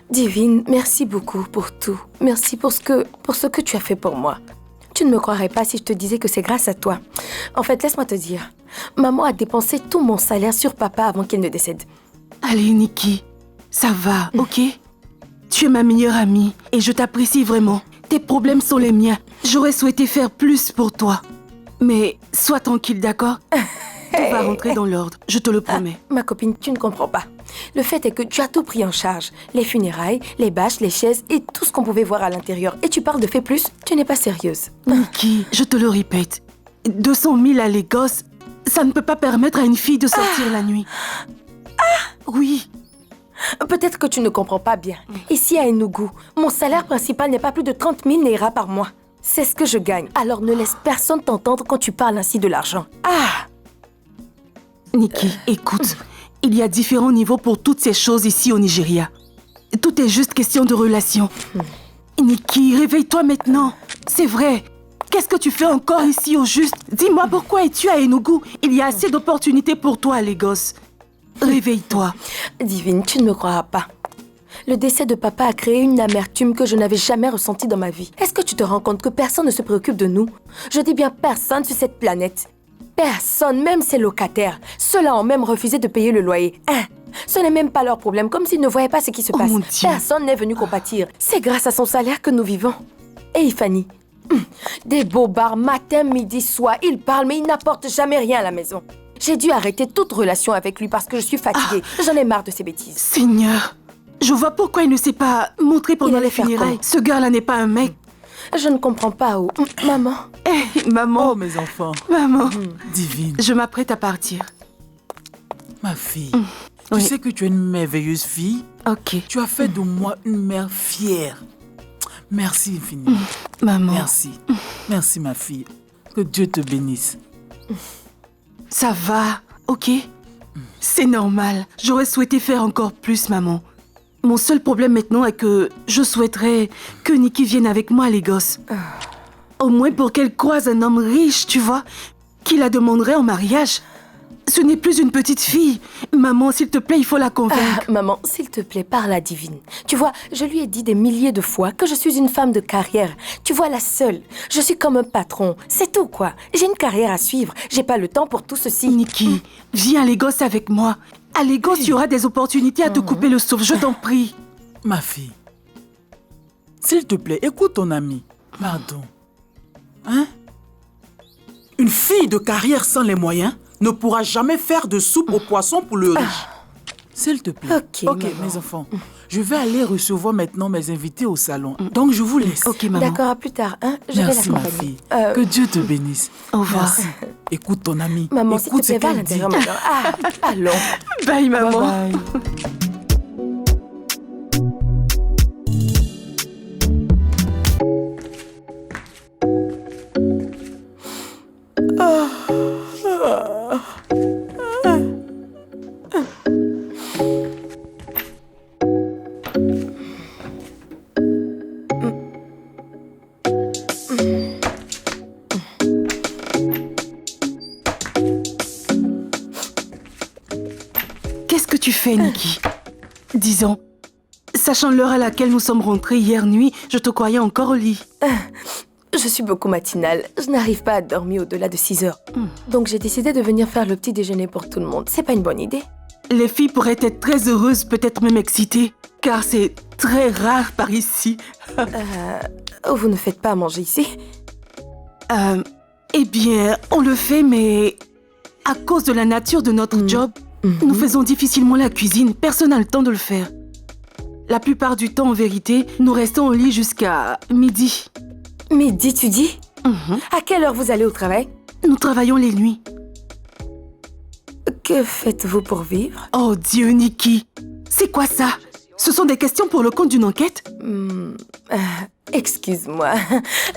Divine, merci beaucoup pour tout. Merci pour ce que tu as fait pour moi. Tu ne me croirais pas si je te disais que c'est grâce à toi. En fait, laisse-moi te dire. Maman a dépensé tout mon salaire sur papa avant qu'il ne décède. Allez, Nikki, ça va, ok? Tu es ma meilleure amie et je t'apprécie vraiment. Tes problèmes sont les miens. J'aurais souhaité faire plus pour toi. Mais sois tranquille, d'accord? Tout va rentrer dans l'ordre, je te le promets. Ma copine, tu ne comprends pas. Le fait est que tu as tout pris en charge. Les funérailles, les bâches, les chaises et tout ce qu'on pouvait voir à l'intérieur. Et tu parles de fait plus? Tu n'es pas sérieuse. Nikki, je te le répète. 200 000 à Lagos, ça ne peut pas permettre à une fille de sortir la nuit. Oui. Peut-être que tu ne comprends pas bien. Ici à Enugu, mon salaire principal n'est pas plus de 30 000 naira par mois. C'est ce que je gagne. Alors ne laisse personne t'entendre quand tu parles ainsi de l'argent. Nikki, écoute. Il y a différents niveaux pour toutes ces choses ici au Nigeria. Tout est juste question de relation. Nikki, réveille-toi maintenant. C'est vrai. Qu'est-ce que tu fais encore ici au juste? Dis-moi, pourquoi es-tu à Enugu? Il y a assez d'opportunités pour toi à Lagos. Réveille-toi. Divine, tu ne me croiras pas. Le décès de papa a créé une amertume que je n'avais jamais ressentie dans ma vie. Est-ce que tu te rends compte que personne ne se préoccupe de nous? Je dis bien personne sur cette planète. Personne, même ses locataires. Ceux-là ont même refusé de payer le loyer. Ce n'est même pas leur problème, comme s'ils ne voyaient pas ce qui se passe. Mon Dieu. Personne n'est venu compatir. C'est grâce à son salaire que nous vivons. Et Ifani, des bobards matin, midi, soir. Il parle, mais il n'apporte jamais rien à la maison. J'ai dû arrêter toute relation avec lui parce que je suis fatiguée. J'en ai marre de ses bêtises. Seigneur, je vois pourquoi il ne s'est pas montré pendant les funérailles. Ce gars-là n'est pas un mec. Je ne comprends pas où. Maman. Maman. Oh, mes enfants. Maman. Divine. Je m'apprête à partir. Ma fille, Oui. tu sais que tu es une merveilleuse fille. Ok. Tu as fait de moi une mère fière. Merci infiniment. Maman. Merci. Merci, ma fille. Que Dieu te bénisse. Ça va, ok? C'est normal. J'aurais souhaité faire encore plus, maman. Mon seul problème maintenant est que je souhaiterais que Nikki vienne avec moi à Lagos. Au moins pour qu'elle croise un homme riche, tu vois, qui la demanderait en mariage. Ce n'est plus une petite fille. Maman, s'il te plaît, il faut la convaincre. Maman, s'il te plaît, parle à Divine. Tu vois, je lui ai dit des milliers de fois que je suis une femme de carrière. Tu vois, la seule. Je suis comme un patron. C'est tout, quoi. J'ai une carrière à suivre. J'ai pas le temps pour tout ceci. Nikki, viens à Lagos avec moi. À Lagos, il y aura des opportunités à te couper le souffle, je t'en prie. Ma fille, s'il te plaît, écoute ton ami. Pardon. Hein? Une fille de carrière sans les moyens ne pourra jamais faire de soupe aux poissons pour le riche. S'il te plaît. Ok, maman. Mes enfants. Je vais aller recevoir maintenant mes invités au salon. Donc, je vous laisse. Ok, maman. D'accord, à plus tard, hein. Je vais Merci, ma l'accompagner. fille. Que Dieu te bénisse. Au revoir. Merci. Écoute ton ami. Maman, s'il Écoute te plaît, va à l'intérieur maintenant. Allons. Bye, maman. Bye bye. Qu'est-ce que tu fais, Nikki? Disons, sachant l'heure à laquelle nous sommes rentrés hier nuit, je te croyais encore au lit. Je suis beaucoup matinale. Je n'arrive pas à dormir au-delà de 6 heures. Donc j'ai décidé de venir faire le petit déjeuner pour tout le monde. C'est pas une bonne idée? Les filles pourraient être très heureuses, peut-être même excitées, car c'est très rare par ici. Vous ne faites pas à manger ici? Eh bien, on le fait, mais à cause de la nature de notre job, nous faisons difficilement la cuisine. Personne n'a le temps de le faire. La plupart du temps, en vérité, nous restons au lit jusqu'à midi. Midi, tu dis? À quelle heure vous allez au travail? Nous travaillons les nuits. Que faites-vous pour vivre? Oh Dieu, Nikki, c'est quoi ça? Ce sont des questions pour le compte d'une enquête? Excuse-moi.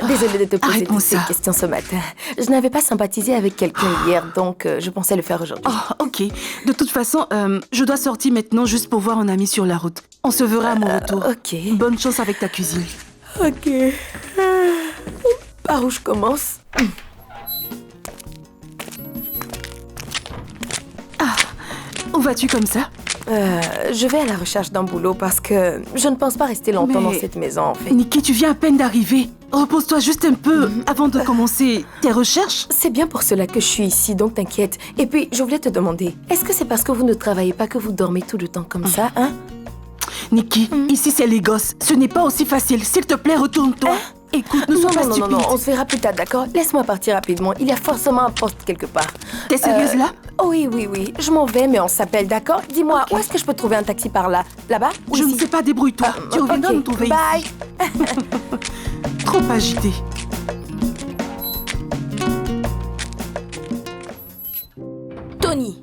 Désolée de te poser Arrête-moi toutes ces ça. questions ce matin. Je n'avais pas sympathisé avec quelqu'un hier, donc je pensais le faire aujourd'hui. Oh, ok. De toute façon, je dois sortir maintenant juste pour voir un ami sur la route. On se verra à mon retour. Ok. Bonne chance avec ta cuisine. Ok. Par où je commence? Où vas-tu comme ça? Je vais à la recherche d'un boulot parce que je ne pense pas rester longtemps dans cette maison, en fait. Nikki, tu viens à peine d'arriver. Repose-toi juste un peu avant de commencer tes recherches. C'est bien pour cela que je suis ici, donc t'inquiète. Et puis, je voulais te demander, est-ce que c'est parce que vous ne travaillez pas que vous dormez tout le temps comme ça, hein? Nikki, ici c'est les gosses. Ce n'est pas aussi facile. S'il te plaît, retourne-toi. Écoute, ne sois pas stupide. Non, on se verra plus tard, d'accord? Laisse-moi partir rapidement. Il y a forcément un poste quelque part. T'es sérieuse là? Oui. Je m'en vais, mais on s'appelle, d'accord? Dis-moi, où est-ce que je peux trouver un taxi par là? Là-bas? Ou Je ici? ne sais pas, débrouille-toi. Tu reviendras nous trouver Bye! ici. Trop agité. Tony,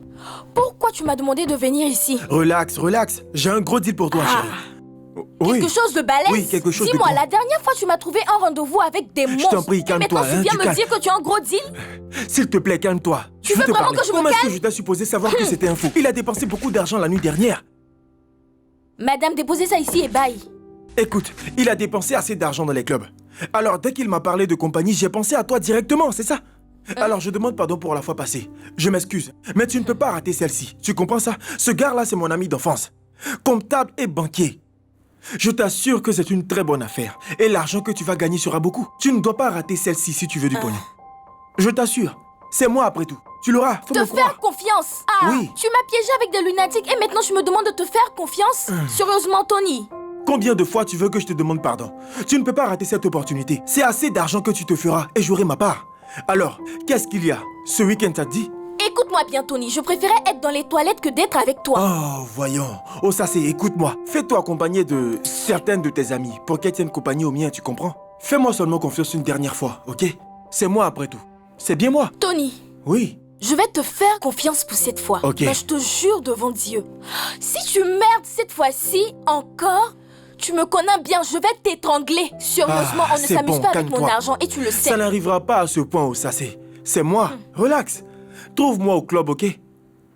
pourquoi tu m'as demandé de venir ici? Relax. J'ai un gros deal pour toi, chérie. Oui. Quelque chose de balèze? Oui, quelque chose de Dis-moi, grand. la dernière fois, tu m'as trouvé un rendez-vous avec des monstres. t'en prie, Et calme-toi, maintenant, hein, tu viens tu me calmes. dire que tu as un gros deal? S'il te plaît, calme-toi. Tu veux te vraiment parler. que je me Comment est-ce que calme? je t'ai supposé savoir que c'était un faux? Il a dépensé beaucoup d'argent la nuit dernière. Madame, déposez ça ici et bye. Écoute, il a dépensé assez d'argent dans les clubs. Alors, dès qu'il m'a parlé de compagnie, j'ai pensé à toi directement, c'est ça? Alors, je demande pardon pour la fois passée. Je m'excuse, mais tu ne peux pas rater celle-ci. Tu comprends ça? Ce gars-là, c'est mon ami d'enfance. Comptable et banquier. Je t'assure que c'est une très bonne affaire. Et l'argent que tu vas gagner sera beaucoup. Tu ne dois pas rater celle-ci si tu veux du pognon. Je t'assure. C'est moi après tout. Tu l'auras. Faut Te me faire croire. confiance. Ah, Oui. tu m'as piégé avec des lunatiques et maintenant je me demande de te faire confiance? Sérieusement, Tony? Combien de fois tu veux que je te demande pardon? Tu ne peux pas rater cette opportunité. C'est assez d'argent que tu te feras et j'aurai ma part. Alors, qu'est-ce qu'il y a? Ce week-end t'as dit? Écoute-moi bien, Tony. Je préférais être dans les toilettes que d'être avec toi. Oh, voyons. Oh, ça c'est, écoute-moi. Fais-toi accompagner de certaines de tes amies pour qu'elles tiennent compagnie au mien, tu comprends? Fais-moi seulement confiance une dernière fois, ok? C'est moi après tout. C'est bien moi. Tony, Oui. je vais te faire confiance pour cette fois. Ok. Mais je te jure devant Dieu. Si tu merdes cette fois-ci encore, tu me connais bien, je vais t'étrangler. Sérieusement, Ah, on ne c'est s'amuse bon, pas avec mon calme-toi. argent et tu le sais. Ça n'arrivera pas à ce point où ça c'est moi. Relax. Trouve-moi au club, ok?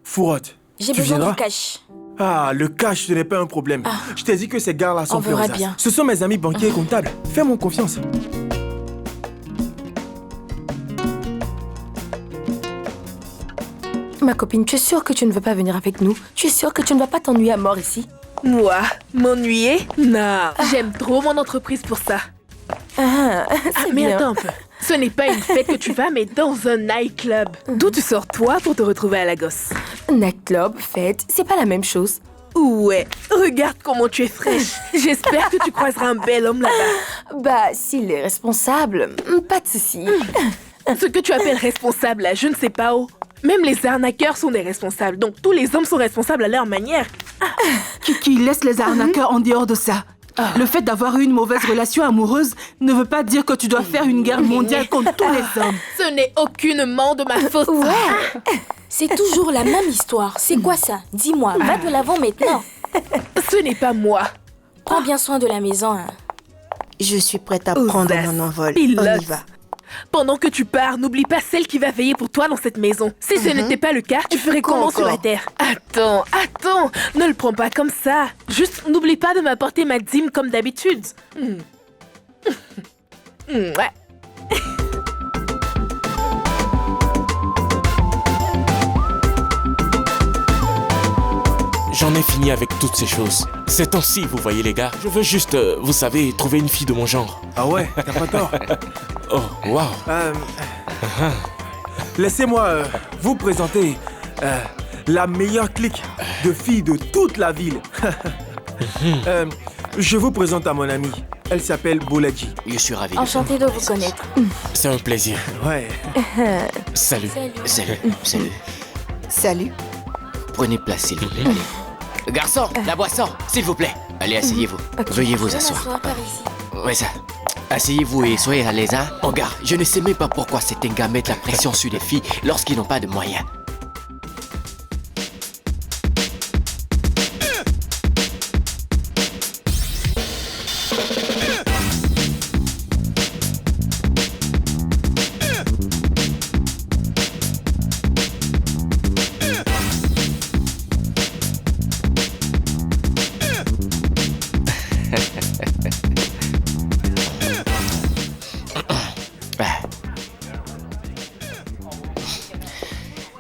Fourotte. J'ai Tu besoin viendras? du cash. Ah, le cash, ce n'est pas un problème. Je t'ai dit que ces gars-là sont On verra pleurisas. bien. Ce sont mes amis banquiers et comptables. Fais-moi confiance. Ma copine, tu es sûre que tu ne veux pas venir avec nous? Tu es sûre que tu ne vas pas t'ennuyer à mort ici? Moi, m'ennuyer? Non, j'aime trop mon entreprise pour ça. Ah, Ah, c'est mais bien. attends un peu. Ce n'est pas une fête que tu vas, mais dans un nightclub. D'où tu sors toi pour te retrouver à la gosse? Nightclub, fête, c'est pas la même chose. Ouais, regarde comment tu es fraîche. J'espère que tu croiseras un bel homme là-bas. Bah, s'il est responsable, pas de souci. Ce que tu appelles responsable là, je ne sais pas où. Même les arnaqueurs sont des responsables, donc tous les hommes sont responsables à leur manière. Kiki, laisse les arnaqueurs en dehors de ça. Le fait d'avoir eu une mauvaise relation amoureuse ne veut pas dire que tu dois faire une guerre mondiale contre tous les hommes. Ce n'est aucunement de ma faute. C'est toujours la même histoire. C'est quoi ça? Dis-moi, va de l'avant maintenant. Ce n'est pas moi. Prends bien soin de la maison. Hein. Je suis prête à Ouzas, prendre mon envol. pilote. On y va. Pendant que tu pars, n'oublie pas celle qui va veiller pour toi dans cette maison. Si ce n'était pas le cas, tu ferais Quoi comment sur la encore? terre? Attends, ne le prends pas comme ça. Juste, n'oublie pas de m'apporter ma dîme comme d'habitude. Ouais. J'en ai fini avec toutes ces choses. Ces temps-ci, vous voyez les gars, je veux juste, vous savez, trouver une fille de mon genre. Ah ouais, t'as pas tort. Oh, waouh. Laissez-moi vous présenter la meilleure clique de filles de toute la ville. Je vous présente à mon amie. Elle s'appelle Boladji. Je suis ravi. Enchantée de vous connaître. C'est un plaisir. Ouais. Salut. Salut. Salut. Prenez place, s'il vous plaît. Allez. Garçon, la boisson, s'il vous plaît. Allez, asseyez-vous. Veuillez vous Je vais asseoir. m'asseoir par ici. Ouais, ça. Asseyez-vous et soyez à l'aise, hein. Regarde, je ne sais même pas pourquoi ces gars mettent la pression sur les filles lorsqu'ils n'ont pas de moyens.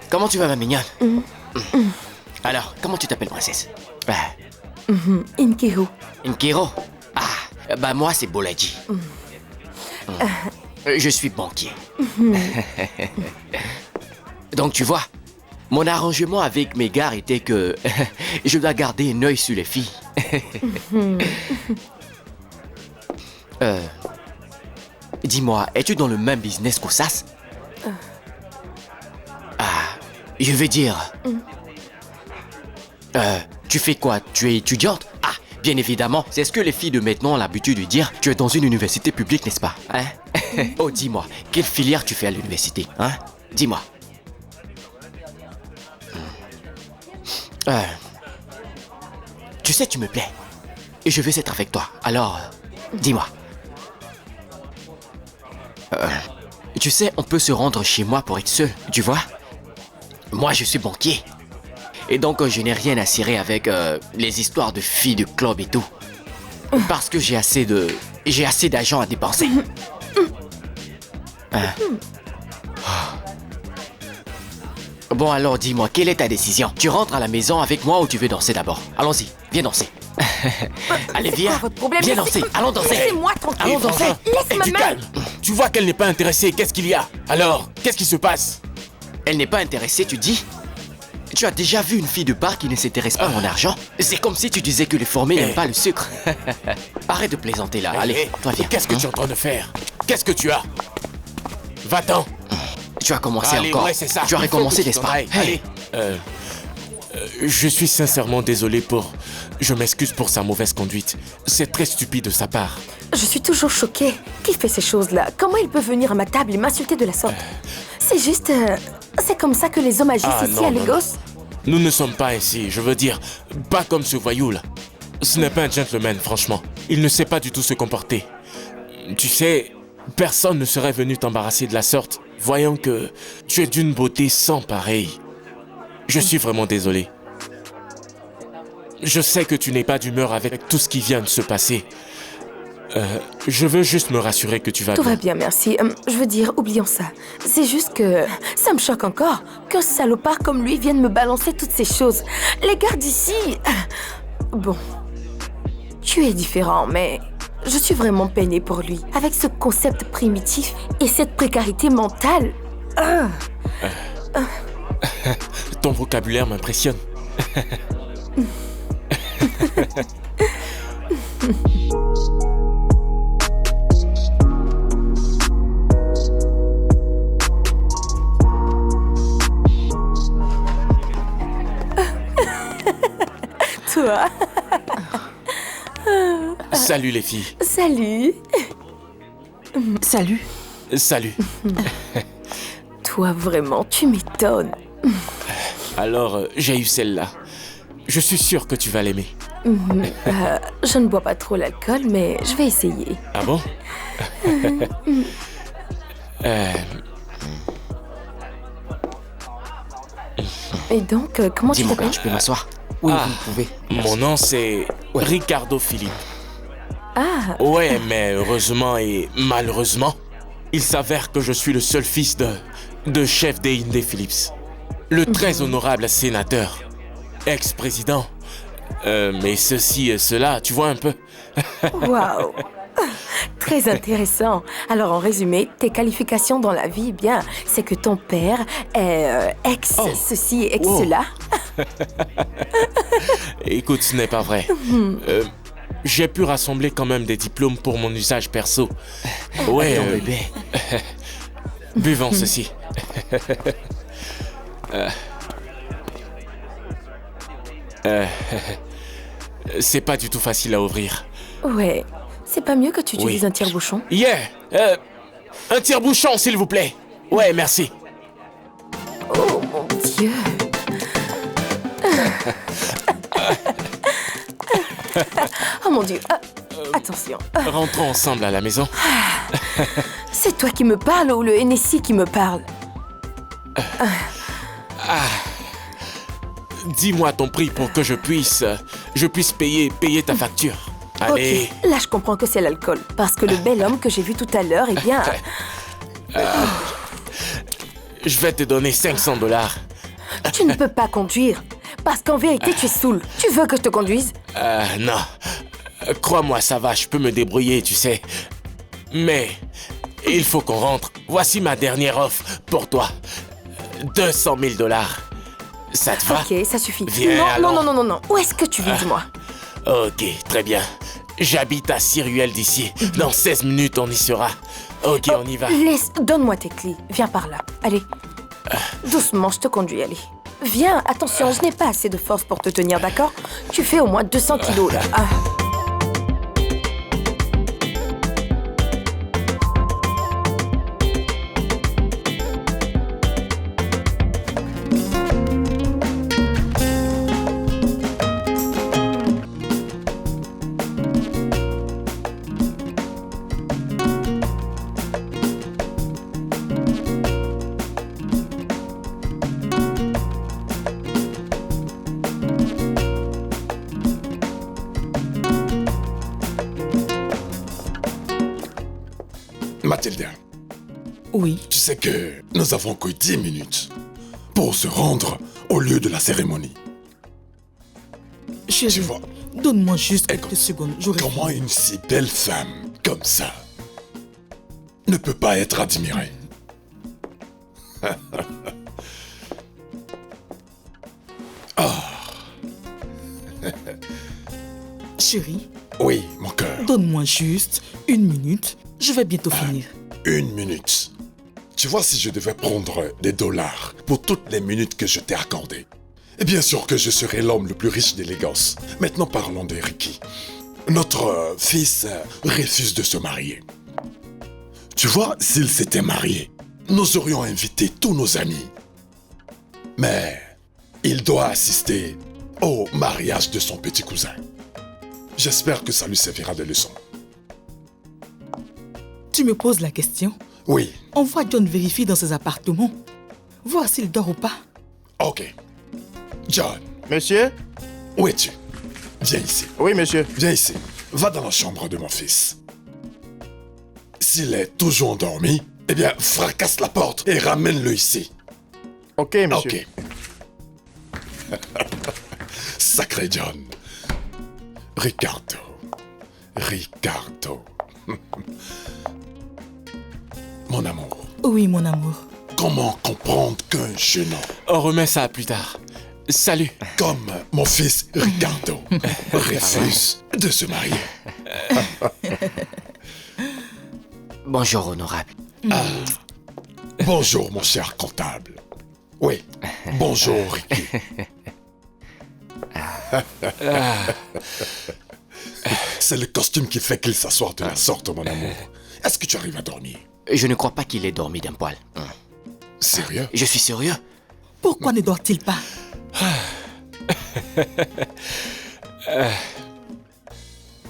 Comment tu vas, ma mignonne? Alors, comment tu t'appelles, princesse? Inkiru. Nkiro? Ah, bah moi, c'est Bolaji. Je suis banquier. Donc, tu vois, mon arrangement avec mes gars était que je dois garder un œil sur les filles. Dis-moi, es-tu dans le même business qu'Ossas? Je veux dire... tu fais quoi? Tu es étudiante? Ah, bien évidemment, c'est ce que les filles de maintenant ont l'habitude de dire. Tu es dans une université publique, n'est-ce pas? Hein? Oh, dis-moi, quelle filière tu fais à l'université? Hein? Dis-moi. Tu sais, tu me plais. Et je veux être avec toi. Alors, dis-moi. Tu sais, on peut se rendre chez moi pour être seul, tu vois? Moi, je suis banquier. Et donc, je n'ai rien à cirer avec les histoires de filles de club et tout. Parce que j'ai assez d'argent à dépenser. Bon, alors dis-moi, quelle est ta décision? Tu rentres à la maison avec moi ou tu veux danser d'abord? Allons-y, viens danser. Allez, viens. Votre problème, Viens danser, allons danser. Laissez-moi tranquille. Allons danser. Laisse ma Du main. calme. Tu vois qu'elle n'est pas intéressée, qu'est-ce qu'il y a? Alors, qu'est-ce qui se passe? Elle n'est pas intéressée, tu dis? Tu as déjà vu une fille de bar qui ne s'intéresse pas à mon argent? C'est comme si tu disais que les formés n'aiment pas le sucre. Arrête de plaisanter là, allez, toi viens. Qu'est-ce que tu es en train de faire? Qu'est-ce que tu as? Va-t'en. Tu as commencé Allez, encore. ouais, c'est ça. Tu as Il faut recommencé, que tu n'est-ce t'en pas? ailles. Hey. Allez. Je suis sincèrement désolé pour... Je m'excuse pour sa mauvaise conduite. C'est très stupide de sa part. Je suis toujours choquée. Qui fait ces choses-là? Comment il peut venir à ma table et m'insulter de la sorte? C'est juste... c'est comme ça que les hommes agissent ici non, à non, Lagos? Nous ne sommes pas ici, je veux dire, pas comme ce voyou-là. Ce n'est pas un gentleman, franchement. Il ne sait pas du tout se comporter. Tu sais, personne ne serait venu t'embarrasser de la sorte, voyant que tu es d'une beauté sans pareille. Je suis vraiment désolé. Je sais que tu n'es pas d'humeur avec tout ce qui vient de se passer. Je veux juste me rassurer que tu vas Tout bien. va bien, merci. Je veux dire, oublions ça. C'est juste que ça me choque encore qu'un salopard comme lui vienne me balancer toutes ces choses. Les gars d'ici... Bon, tu es différent, mais je suis vraiment peinée pour lui. Avec ce concept primitif et cette précarité mentale... Ton vocabulaire m'impressionne. Toi, Salut les filles. salut. Salut. Salut. Toi, vraiment, tu m'étonnes. Alors, j'ai eu celle-là. Je suis sûr que tu vas l'aimer. Je ne bois pas trop l'alcool, mais je vais essayer. Ah bon? Et donc, comment tu Dis-moi, t'appelles? je peux m'asseoir? Oui, Ah. vous pouvez. Mon nom, c'est Ricardo Philippe. Ah, Ouais, mais heureusement et malheureusement, il s'avère que je suis le seul fils de chef des Inde Phillips. Le très honorable sénateur, ex-président. Mais ceci et cela, tu vois un peu. waouh. Très intéressant. Alors, en résumé, tes qualifications dans la vie, bien, c'est que ton père est ex ceci et ex Wow. cela. Écoute, ce n'est pas vrai. J'ai pu rassembler quand même des diplômes pour mon usage perso. Ouais, Ton bébé. buvons ceci. C'est pas du tout facile à ouvrir. Ouais, c'est pas mieux que tu utilises Oui. un tire-bouchon? Yeah! Un tire-bouchon, s'il vous plaît. Ouais, merci. Oh mon Dieu. Oh mon Dieu. Attention. Rentrons ensemble à la maison. C'est toi qui me parles ou le Hennessy qui me parle? Dis-moi ton prix pour que je puisse payer ta facture. Allez. Ok, là je comprends que c'est l'alcool. Parce que le bel homme que j'ai vu tout à l'heure, eh bien... Je vais te donner $500. Tu ne peux pas conduire. Parce qu'en vérité, tu es saoul. Tu veux que je te conduise? Non. Crois-moi, ça va, je peux me débrouiller, tu sais. Mais il faut qu'on rentre. Voici ma dernière offre pour toi. 200 000 $. Ça te va? Ok, ça suffit. Viens, non, allons. non, non, non, non, non. Où est-ce que tu vis, dis-moi? Ok, très bien. J'habite à 6 ruelles d'ici. Dans 16 minutes, on y sera. Ok, on y va. Donne-moi tes clés. Viens par là. Allez. Doucement, je te conduis, allez. Viens, attention, je n'ai pas assez de force pour te tenir, d'accord? Tu fais au moins 200 kilos, là. Ah. Mathilda, Oui. tu sais que nous avons que 10 minutes pour se rendre au lieu de la cérémonie. Chérie, Tu vois, donne-moi juste Écoute, quelques secondes. J'aurais comment une si belle femme comme ça ne peut pas être admirée? Chérie, Oui, mon cœur. donne-moi juste 1 minute. Je vais bientôt finir. 1 minute. Tu vois, si je devais prendre des dollars pour toutes les minutes que je t'ai accordées, et bien sûr que je serais l'homme le plus riche d'élégance. Maintenant, parlons de Ricky. Notre fils refuse de se marier. Tu vois, s'il s'était marié, nous aurions invité tous nos amis. Mais il doit assister au mariage de son petit cousin. J'espère que ça lui servira de leçon. Tu me poses la question. Oui, Envoie John vérifier dans ses appartements. Voir s'il dort ou pas. ok. John, Monsieur? où es-tu? Viens ici. Oui, monsieur. Viens ici. Va dans la chambre de mon fils. S'il est toujours endormi, eh bien, fracasse la porte et ramène-le ici. Ok, monsieur. Ok. Sacré John. Ricardo. Ricardo. Mon amour, Oui, mon amour. comment comprendre qu'un jeune homme On remet ça plus tard. Salut. comme mon fils Ricardo refuse de se marier? Bonjour, honorable. Bonjour, mon cher comptable. Oui, bonjour, Ricky. C'est le costume qui fait qu'il s'assoit de la sorte, mon amour. Est-ce que tu arrives à dormir? Je ne crois pas qu'il ait dormi d'un poil. Sérieux? Je suis sérieux. Pourquoi ne dort-il pas?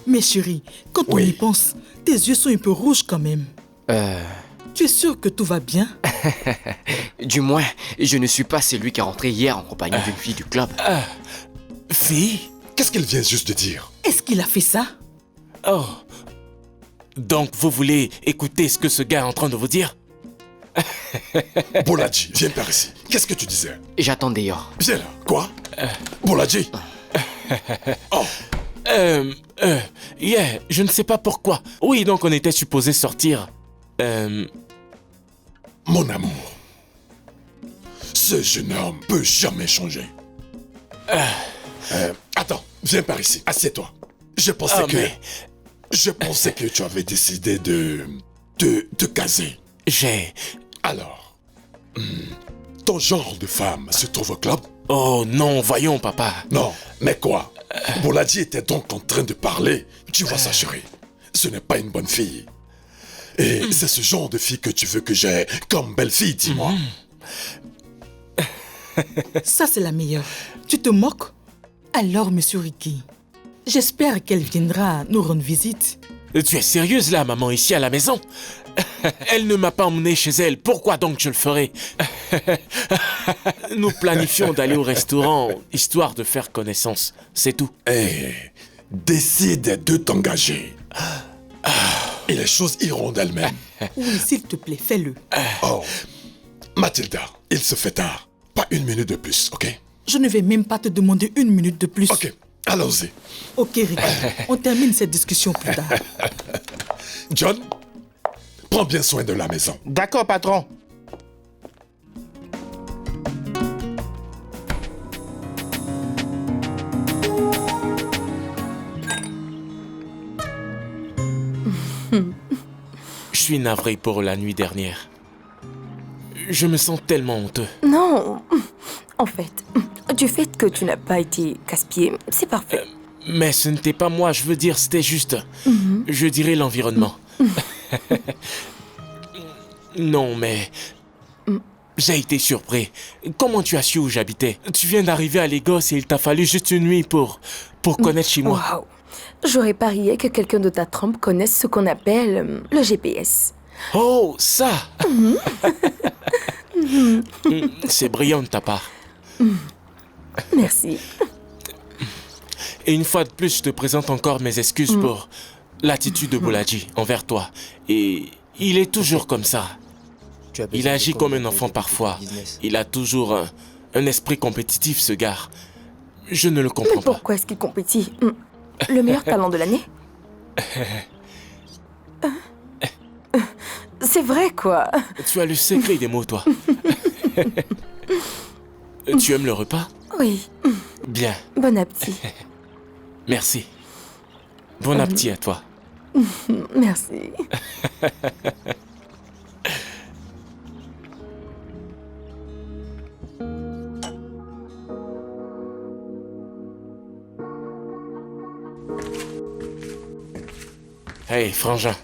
Mais chérie, quand on Oui. y pense, tes yeux sont un peu rouges quand même. Tu es sûr que tout va bien? Du moins, je ne suis pas celui qui est rentré hier en compagnie d'une fille du club. Fille? Qu'est-ce qu'il vient juste de dire? Est-ce qu'il a fait ça? Oh. Donc vous voulez écouter ce que ce gars est en train de vous dire? Boladji, viens par ici. Qu'est-ce que tu disais? J'attends dehors. Viens là. Quoi? Boladji? Oh, Yeah, je ne sais pas pourquoi. Oui, donc on était supposé sortir. mon amour. Ce jeune homme peut jamais changer. Attends, viens par ici. Assieds-toi. Je pensais Ah, que... mais Je pensais que tu avais décidé de te caser. j'ai... Alors, ton genre de femme se trouve au club? Oh non, voyons, papa. Non, mais quoi? Boladji était donc en train de parler. Tu vois ça, chérie? Ce n'est pas une bonne fille. Et c'est ce genre de fille que tu veux que j'ai comme belle-fille, dis-moi. Ça, c'est la meilleure. Tu te moques? Alors, monsieur Ricky, j'espère qu'elle viendra nous rendre visite. Tu es sérieuse là, maman, ici à la maison? Elle ne m'a pas emmené chez elle, pourquoi donc je le ferais? Nous planifions d'aller au restaurant, histoire de faire connaissance, c'est tout. Et décide de t'engager. Et les choses iront d'elles-mêmes. Oui, s'il te plaît, fais-le. Oh, Mathilda, il se fait tard. Pas 1 minute de plus, ok? Je ne vais même pas te demander 1 minute de plus. Ok, allons-y. Ok, Ricky, on termine cette discussion plus tard. John, prends bien soin de la maison. D'accord, patron. Je suis navré pour la nuit dernière. Je me sens tellement honteux. Non, en fait, du fait que tu n'as pas été casse-pied, c'est parfait. Mais ce n'était pas moi, je veux dire, c'était juste, je dirais l'environnement. Non, mais j'ai été surpris. Comment tu as su où j'habitais? Tu viens d'arriver à Lagos et il t'a fallu juste une nuit pour connaître chez moi. Waouh. J'aurais parié que quelqu'un de ta trempe connaisse ce qu'on appelle le GPS. Oh, ça. C'est brillant de ta part. Merci. Et une fois de plus, je te présente encore mes excuses pour l'attitude de Bolaji envers toi. Et il est toujours comme ça. Il agit comme un enfant parfois. Il a toujours un esprit compétitif, ce gars. Je ne le comprends Mais pourquoi est-ce qu'il compétit? Le meilleur talent de l'année? C'est vrai, quoi. Tu as le secret des mots, toi. Tu aimes le repas? Oui. Bien. Bon appétit. Merci. Bon appétit à toi. Merci. Hey, frangin.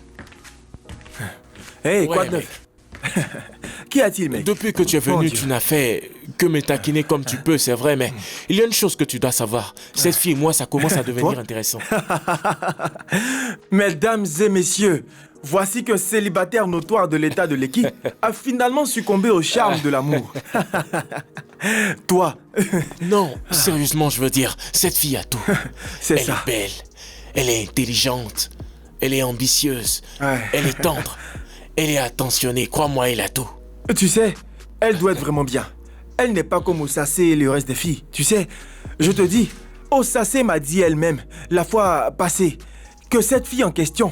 Hey, quoi Ouais, de neuf? Qu'y a-t-il, mec? Depuis que tu es Mon venu, Dieu. tu n'as fait que me taquiner comme tu peux, c'est vrai, mais il y a une chose que tu dois savoir. Cette fille et moi, ça commence à devenir Toi intéressant. Mesdames et messieurs, voici qu'un célibataire notoire de l'état de Lekki a finalement succombé au charme de l'amour. Toi, Non, sérieusement, je veux dire, cette fille a tout. c'est Elle ça. est belle, elle est intelligente, elle est ambitieuse, Ouais. elle est tendre, elle est attentionnée, crois-moi, elle a tout. Tu sais, elle doit être vraiment bien. Elle n'est pas comme Osassé et le reste des filles. Tu sais, je te dis, Osassé m'a dit elle-même, la fois passée, que cette fille en question,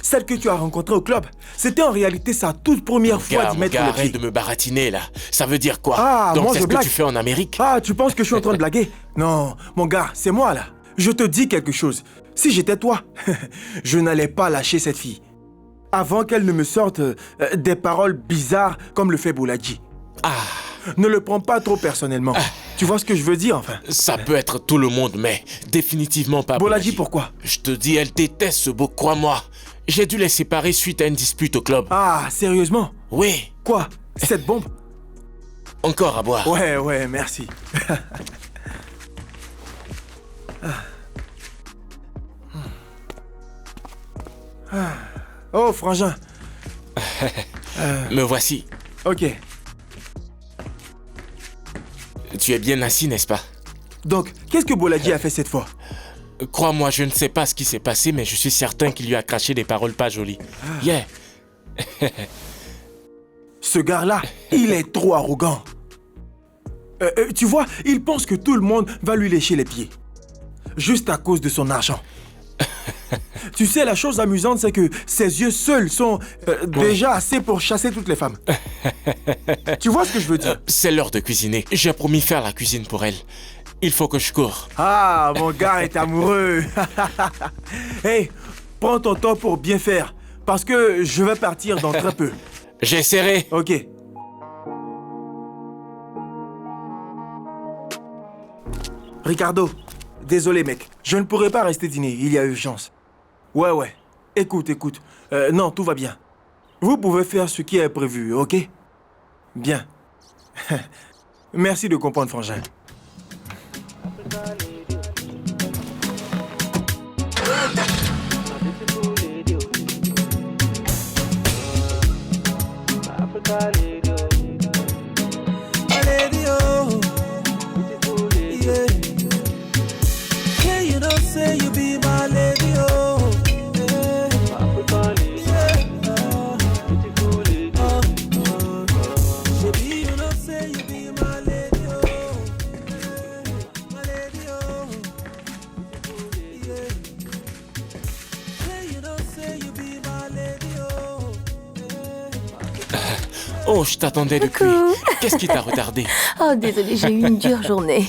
celle que tu as rencontrée au club, c'était en réalité sa toute première fois d'y mettre le Arrête pied. de me baratiner, là. Ça veut dire quoi? Ah, Donc moi, c'est je ce que blague. tu fais en Amérique? Ah, tu penses que je suis en train de blaguer? Non, mon gars, c'est moi là. Je te dis quelque chose. Si j'étais toi, je n'allais pas lâcher cette fille. Avant qu'elle ne me sorte des paroles bizarres comme le fait Bolaji. Ah, Ne le prends pas trop personnellement. Tu vois ce que je veux dire, enfin? ça peut être tout le monde, mais définitivement pas Bolaji, Bolaji. pourquoi? Je te dis, elle déteste ce beau, crois-moi. J'ai dû les séparer suite à une dispute au club. Ah, sérieusement? Oui, Quoi? Cette bombe? encore à boire. Ouais, merci. Oh, frangin. Me voici. Ok. Tu es bien assis, n'est-ce pas? Donc, qu'est-ce que Bolaji a fait cette fois? Crois-moi, je ne sais pas ce qui s'est passé, mais je suis certain qu'il lui a craché des paroles pas jolies. Yeah. Ce gars-là, il est trop arrogant. Tu vois, il pense que tout le monde va lui lécher les pieds. Juste à cause de son argent. Tu sais, la chose amusante, c'est que ses yeux seuls sont déjà assez pour chasser toutes les femmes. Tu vois ce que je veux dire? C'est l'heure de cuisiner. J'ai promis faire la cuisine pour elle. Il faut que je cours. Ah, mon gars est amoureux. Hey, prends ton temps pour bien faire. Parce que je vais partir dans très peu. J'essaierai. Ok. Ricardo, désolé mec. Je ne pourrai pas rester dîner, il y a urgence. Ouais. Écoute. Non, tout va bien. Vous pouvez faire ce qui est prévu, ok? Bien. Merci de comprendre, frangin. Oh, je t'attendais depuis. Coucou. Qu'est-ce qui t'a retardé? Oh, désolée, j'ai eu une dure journée.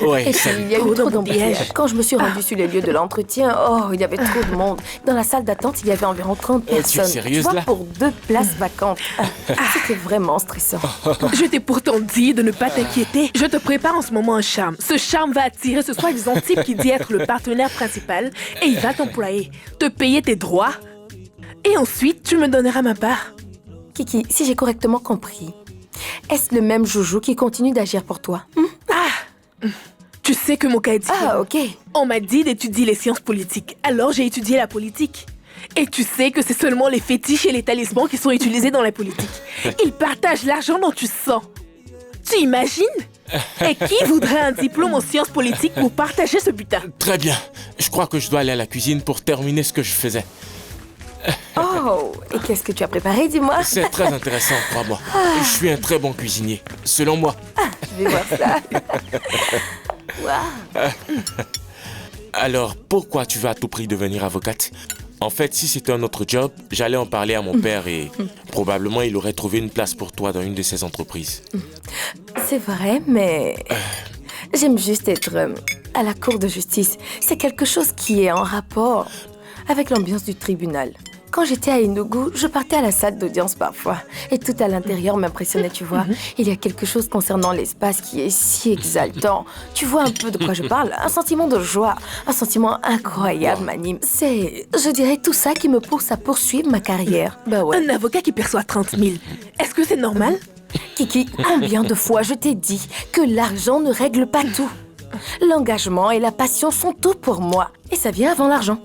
Ouais, Et puis, salut. il y a eu Trop trop d'embouteillage. d'embouteillage. Quand je me suis rendue sur les lieux de l'entretien, oh, il y avait trop de monde. Dans la salle d'attente, il y avait environ 30 tu es personnes. sérieuse, vois, là? pour 2 places vacantes. C'était vraiment stressant. Je t'ai pourtant dit de ne pas t'inquiéter. Je te prépare en ce moment un charme. Ce charme va attirer ce soi-disant type qui dit être le partenaire principal et il va t'employer, te payer tes droits et ensuite tu me donneras ma part. Kiki, si j'ai correctement compris, est-ce le même Joujou qui continue d'agir pour toi? Tu sais que mon cas est différent. Ah, ok. On m'a dit d'étudier les sciences politiques, alors j'ai étudié la politique. Et tu sais que c'est seulement les fétiches et les talismans qui sont utilisés dans la politique. Ils partagent l'argent dont tu sens. Tu imagines? Et qui voudrait un diplôme en sciences politiques pour partager ce butin? Très bien. Je crois que je dois aller à la cuisine pour terminer ce que je faisais. Oh, et qu'est-ce que tu as préparé, dis-moi? C'est très intéressant, crois-moi. Je suis un très bon cuisinier, selon moi. Je vais voir ça. Waouh. Alors, pourquoi tu veux à tout prix devenir avocate? En fait, si c'était un autre job, j'allais en parler à mon père et probablement il aurait trouvé une place pour toi dans une de ses entreprises. C'est vrai, mais j'aime juste être à la cour de justice. C'est quelque chose qui est en rapport avec l'ambiance du tribunal. Quand j'étais à Enugu, je partais à la salle d'audience parfois. Et tout à l'intérieur m'impressionnait, tu vois. Il y a quelque chose concernant l'espace qui est si exaltant. Tu vois un peu de quoi je parle? Un sentiment de joie, un sentiment incroyable m'anime. C'est, je dirais, tout ça qui me pousse à poursuivre ma carrière. Bah ouais. Un avocat qui perçoit 30 000. Est-ce que c'est normal? Kiki, combien de fois je t'ai dit que l'argent ne règle pas tout? L'engagement et la passion sont tout pour moi. Et ça vient avant l'argent.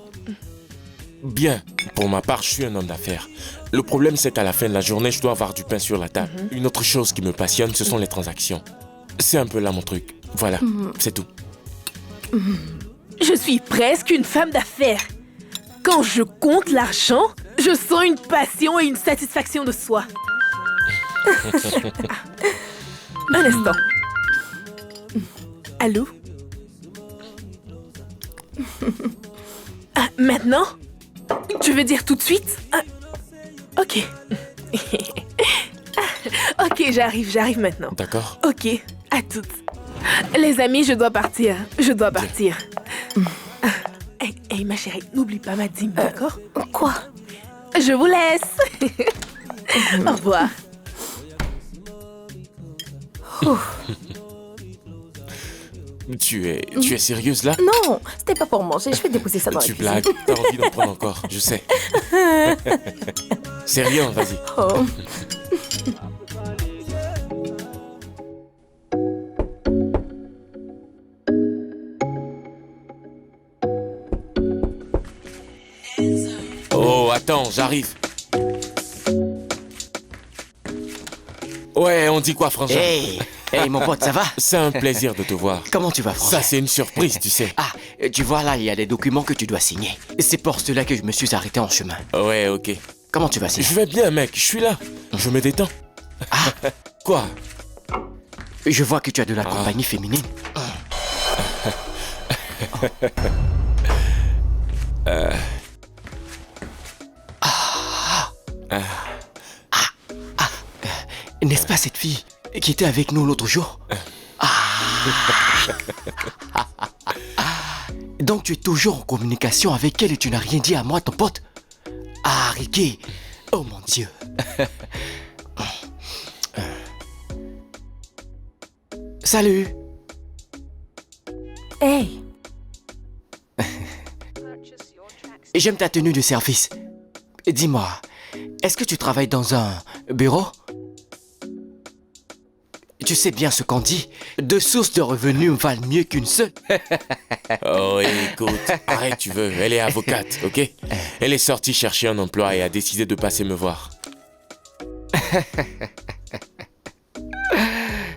Bien, pour ma part, je suis un homme d'affaires. Le problème, c'est qu'à la fin de la journée, je dois avoir du pain sur la table. Une autre chose qui me passionne, ce sont les transactions. C'est un peu là mon truc. Voilà, c'est tout. Je suis presque une femme d'affaires. Quand je compte l'argent, je sens une passion et une satisfaction de soi. Un instant. Allô? Ah, maintenant? Tu veux dire tout de suite? Ah, ok. Ok, j'arrive maintenant. D'accord. Ok, à toutes. Les amis, je dois partir. Hey, ma chérie, n'oublie pas ma dîme, d'accord? Quoi? Je vous laisse. Au revoir. Tu es sérieuse là? Non, c'était pas pour manger. Je vais déposer ça dans la Tu cuisine. blagues, t'as envie d'en prendre encore, je sais. C'est rien, vas-y. Oh. Oh, attends, j'arrive. Ouais, on dit quoi, frangin? Hey, mon pote, ça va? C'est un plaisir de te voir. Comment tu vas, frangin? Ça, c'est une surprise, tu sais. Ah, tu vois là, il y a des documents que tu dois signer. C'est pour cela que je me suis arrêté en chemin. Ouais, ok. Comment tu vas signer? Je vais bien, mec, je suis là. Je me détends. Ah, Quoi? je vois que tu as de la compagnie féminine. N'est-ce pas cette fille qui était avec nous l'autre jour? Donc tu es toujours en communication avec elle et tu n'as rien dit à moi, ton pote? Ah, Ricky. Oh mon Dieu. Salut. Hey, J'aime ta tenue de service. Dis-moi, est-ce que tu travailles dans un bureau? Tu sais bien ce qu'on dit, 2 sources de revenus valent mieux qu'une seule. Oh, écoute, arrête, tu veux. Elle est avocate, ok? Elle est sortie chercher un emploi et a décidé de passer me voir.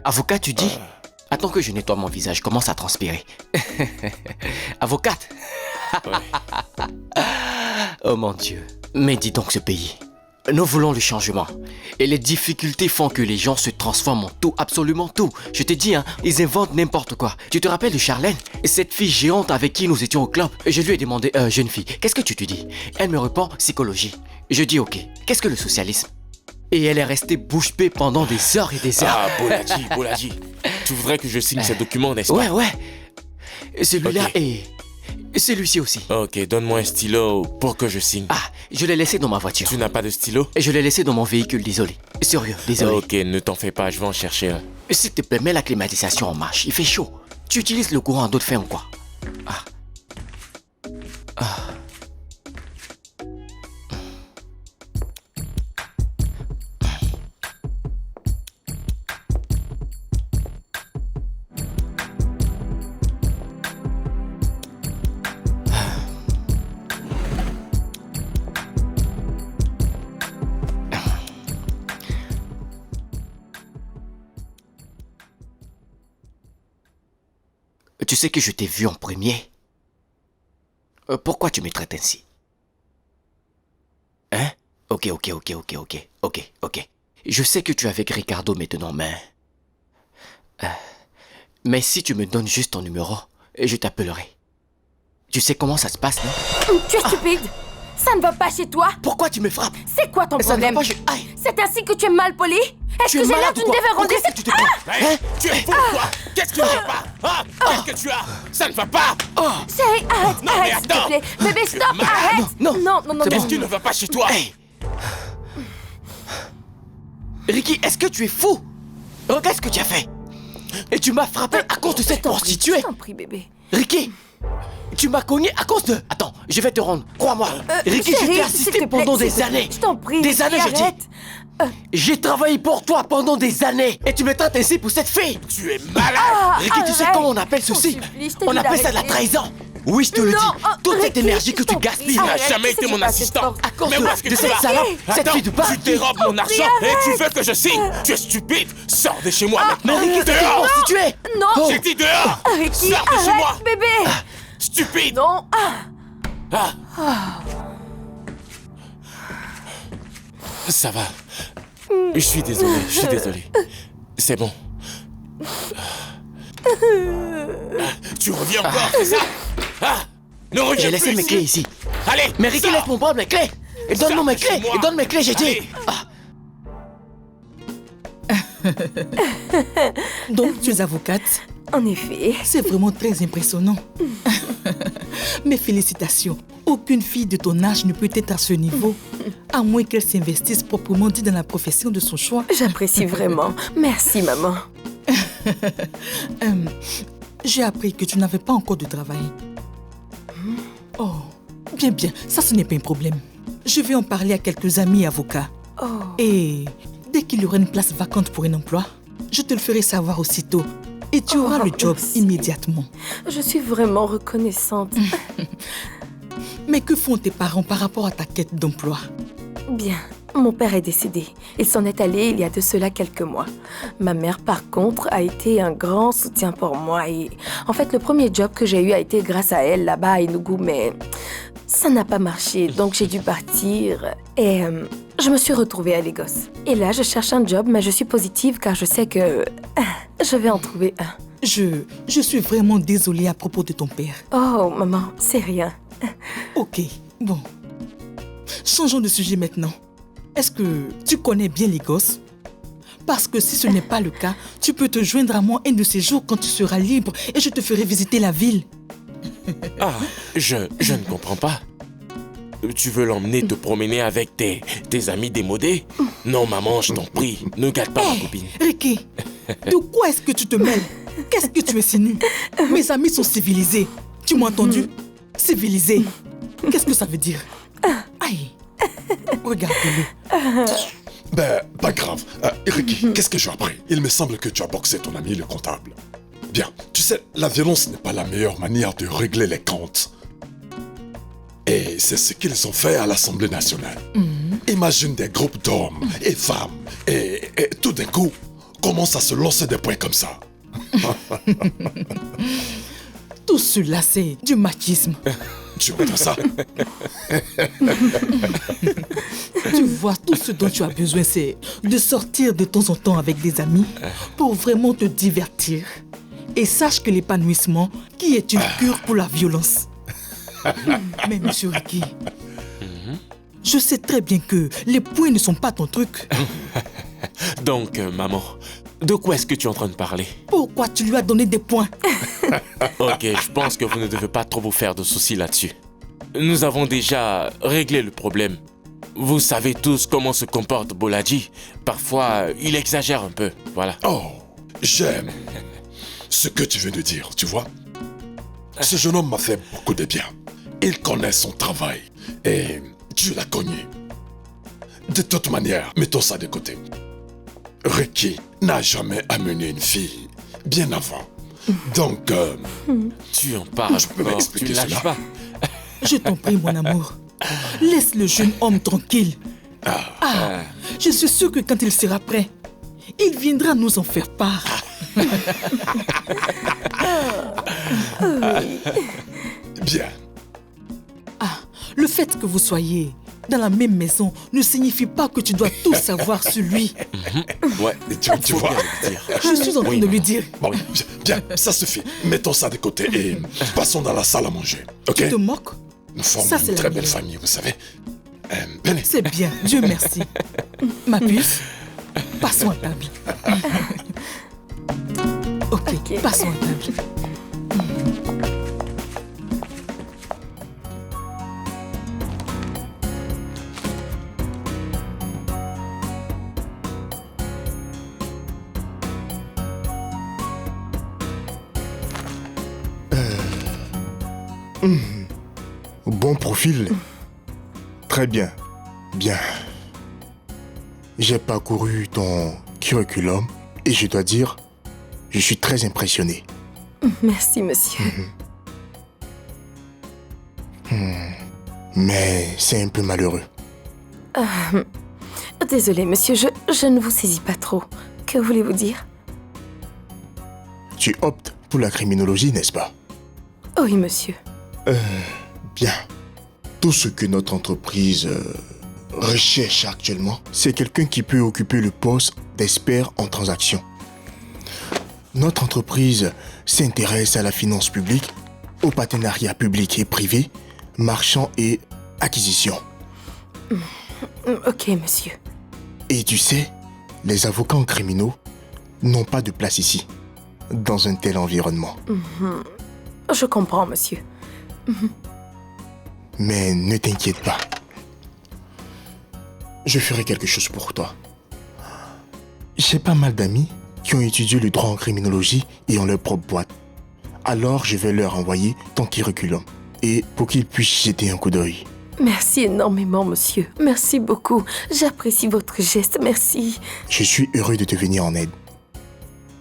Avocat, tu dis? Attends que je nettoie mon visage, commence à transpirer. Avocate? Oh mon Dieu. Mais dis donc ce pays. Nous voulons le changement. Et les difficultés font que les gens se transforment en tout, absolument tout. Je te dis, hein, ils inventent n'importe quoi. Tu te rappelles de Charlène? Cette fille géante avec qui nous étions au club? Je lui ai demandé, jeune fille, qu'est-ce que tu te dis? Elle me répond, psychologie. Je dis, ok, qu'est-ce que le socialisme? Et elle est restée bouche bée pendant des heures et des heures. Ah, Bolaji. Tu voudrais que je signe ces documents, n'est-ce pas? Ouais. Celui-là Ok. et celui-ci aussi. Ok, donne-moi un stylo pour que je signe. Ah, je l'ai laissé dans ma voiture. Tu n'as pas de stylo? Et je l'ai laissé dans mon véhicule, désolé. Sérieux, désolé. Ok, ne t'en fais pas, je vais en chercher un. S'il te plaît, mets la climatisation en marche. Il fait chaud. Tu utilises le courant à d'autres fins ou quoi? Tu sais que je t'ai vu en premier. Pourquoi tu me traites ainsi? Hein? Ok. Je sais que tu es avec Ricardo maintenant, mais si tu me donnes juste ton numéro, je t'appellerai. Tu sais comment ça se passe, non? Tu es stupide. Ça ne va pas chez toi. Pourquoi tu me frappes? C'est quoi ton Ça ne va problème? pas, aïe. C'est ainsi que tu es mal poli? Est-ce Tu que es j'ai l'air malade d'une ou quoi? dévergondée? Pourquoi tu te prends? Hey, tu es fou, toi! Qu'est-ce qui ne va pas? Qu'est-ce que tu as? Ça ne va pas! Chérie, arrête, Non, mais arrête, s'il te attends. plaît. Bébé, Tu es stop, malade. arrête. Non. Non. Qu'est-ce qui ne va pas chez toi? Hey. Ricky, est-ce que tu es fou? Regarde ce que tu as fait. Et tu m'as frappé à cause de cette prostituée. Je t'en prie, bébé. Ricky, tu m'as cogné à cause de... Attends, je vais te rendre. Crois-moi. Ricky, je Chérie, t'ai s'il assisté te plaît, pendant s'il des te plaît. années. Je t'en prie. Des années, je dis. arrête. J'ai travaillé pour toi pendant des années. Et tu me traites ainsi pour cette fille. Tu es malade! Ricky, tu sais arrête. comment on appelle Je t'en ceci? supplie, je t'ai On dit appelle ça de la d'arrêter. trahison. Oui, je te le Non, dis. Toute cette Ricky, énergie que je tu t'en gaspilles. prie. Tu n'as Arrête, jamais qu'est-ce été que mon tu fais, assistant! cette À cause Mais où est-ce que de tu cette vas? salope, cette Attends, fille de base. tu dérobes mon argent et tu veux que je signe! Tu es stupide! Sors de chez moi maintenant! Mais Ricky, c'est une Dehors! prostituée. Non. J'ai dit dehors! Ricky, Sors de chez moi! arrête, bébé. Stupide! Non. Ça va. Je suis désolé. C'est bon. Tu reviens encore, c'est ça? Ne reviens J'ai laissé plus mes ici. clés ici. Allez! Mais Ricky, sors. laisse-moi prendre mes clés. Et donne-moi mes Sors de clés. chez moi. Et donne mes clés, j'ai dit. Allez. Donc, tu es avocate? En effet. C'est vraiment très impressionnant. Mes félicitations. Aucune fille de ton âge ne peut être à ce niveau, à moins qu'elle s'investisse proprement dit dans la profession de son choix. J'apprécie vraiment. Merci, maman. J'ai appris que tu n'avais pas encore de travail. Oh, bien, ça ce n'est pas un problème. Je vais en parler à quelques amis avocats. Oh. Et dès qu'il y aura une place vacante pour un emploi, je te le ferai savoir aussitôt. Et tu auras le job merci. immédiatement. Je suis vraiment reconnaissante. Mais que font tes parents par rapport à ta quête d'emploi? Bien. Mon père est décédé. Il s'en est allé il y a de cela quelques mois. Ma mère, par contre, a été un grand soutien pour moi. Et en fait, le premier job que j'ai eu a été grâce à elle là-bas à Enugu, mais ça n'a pas marché. Donc j'ai dû partir et je me suis retrouvée à Lagos. Et là, je cherche un job, mais je suis positive car je sais que je vais en trouver un. Je suis vraiment désolée à propos de ton père. Oh, maman, c'est rien. Ok, bon. Changeons de sujet maintenant. Est-ce que tu connais bien Lagos? Parce que si ce n'est pas le cas, tu peux te joindre à moi un de ces jours quand tu seras libre et je te ferai visiter la ville. Je ne comprends pas. Tu veux l'emmener te promener avec tes amis démodés? Non, maman, je t'en prie, ne gâte pas ma copine. Ricky, de quoi est-ce que tu te mêles? Qu'est-ce que tu es si nu? Mes amis sont civilisés. Tu m'as entendu? Civilisés. Qu'est-ce que ça veut dire? Aïe. Regarde-le. Ben, pas grave. Ricky, qu'est-ce que j'ai appris? Il me semble que tu as boxé ton ami le comptable. Bien, tu sais, la violence n'est pas la meilleure manière de régler les comptes. Et c'est ce qu'ils ont fait à l'Assemblée nationale. Imagine des groupes d'hommes et femmes et tout d'un coup, commencent à se lancer des points comme ça. Tout cela, c'est du machisme. Tu entends ça? Tu vois, tout ce dont tu as besoin, c'est de sortir de temps en temps avec des amis pour vraiment te divertir. Et sache que l'épanouissement, qui est une cure pour la violence. Mais monsieur Ricky, Je sais très bien que les points ne sont pas ton truc. Donc, maman, de quoi est-ce que tu es en train de parler? Pourquoi tu lui as donné des points? Ok, je pense que vous ne devez pas trop vous faire de soucis là-dessus. Nous avons déjà réglé le problème. Vous savez tous comment se comporte Bolaji. Parfois, il exagère un peu, voilà. Oh, j'aime ce que tu viens de dire, tu vois. Ce jeune homme m'a fait beaucoup de bien. Il connaît son travail et tu l'as cogné. De toute manière, mettons ça de côté. Ricky n'a jamais amené une fille bien avant. Donc, tu en parles, je peux tu m'expliquer lâches cela. pas. Je t'en prie, mon amour. Laisse le jeune homme tranquille. Je suis sûr que quand il sera prêt, il viendra nous en faire part. Bien. Le fait que vous soyez dans la même maison ne signifie pas que tu dois tout savoir sur lui. Ouais, Tu vois. Je suis en train de lui dire. Bon, bien, ça suffit. Mettons ça de côté et passons dans la salle à manger. Ok? Tu te moques? Nous formons Ça, c'est une la très belle meilleure. famille, vous savez. Venez. C'est bien, Dieu merci. Ma puce, passons à table. Ok, passons à table. Bon profil. Très bien. Bien. J'ai parcouru ton curriculum et je dois dire, je suis très impressionné. Merci, monsieur. Mais c'est un peu malheureux. Désolé, monsieur, je ne vous saisis pas trop. Que voulez-vous dire? Tu optes pour la criminologie, n'est-ce pas? Oui, monsieur. Bien. Tout ce que notre entreprise recherche actuellement, c'est quelqu'un qui peut occuper le poste d'expert en transactions. Notre entreprise s'intéresse à la finance publique, aux partenariats publics et privés, marchands et acquisitions. Ok, monsieur. Et tu sais, les avocats criminaux n'ont pas de place ici, dans un tel environnement. Je comprends, monsieur. Mais ne t'inquiète pas. Je ferai quelque chose pour toi. J'ai pas mal d'amis qui ont étudié le droit en criminologie et ont leur propre boîte. Alors je vais leur envoyer ton curriculum et pour qu'ils puissent jeter un coup d'œil. Merci énormément, monsieur. Merci beaucoup. J'apprécie votre geste. Merci. Je suis heureux de te venir en aide.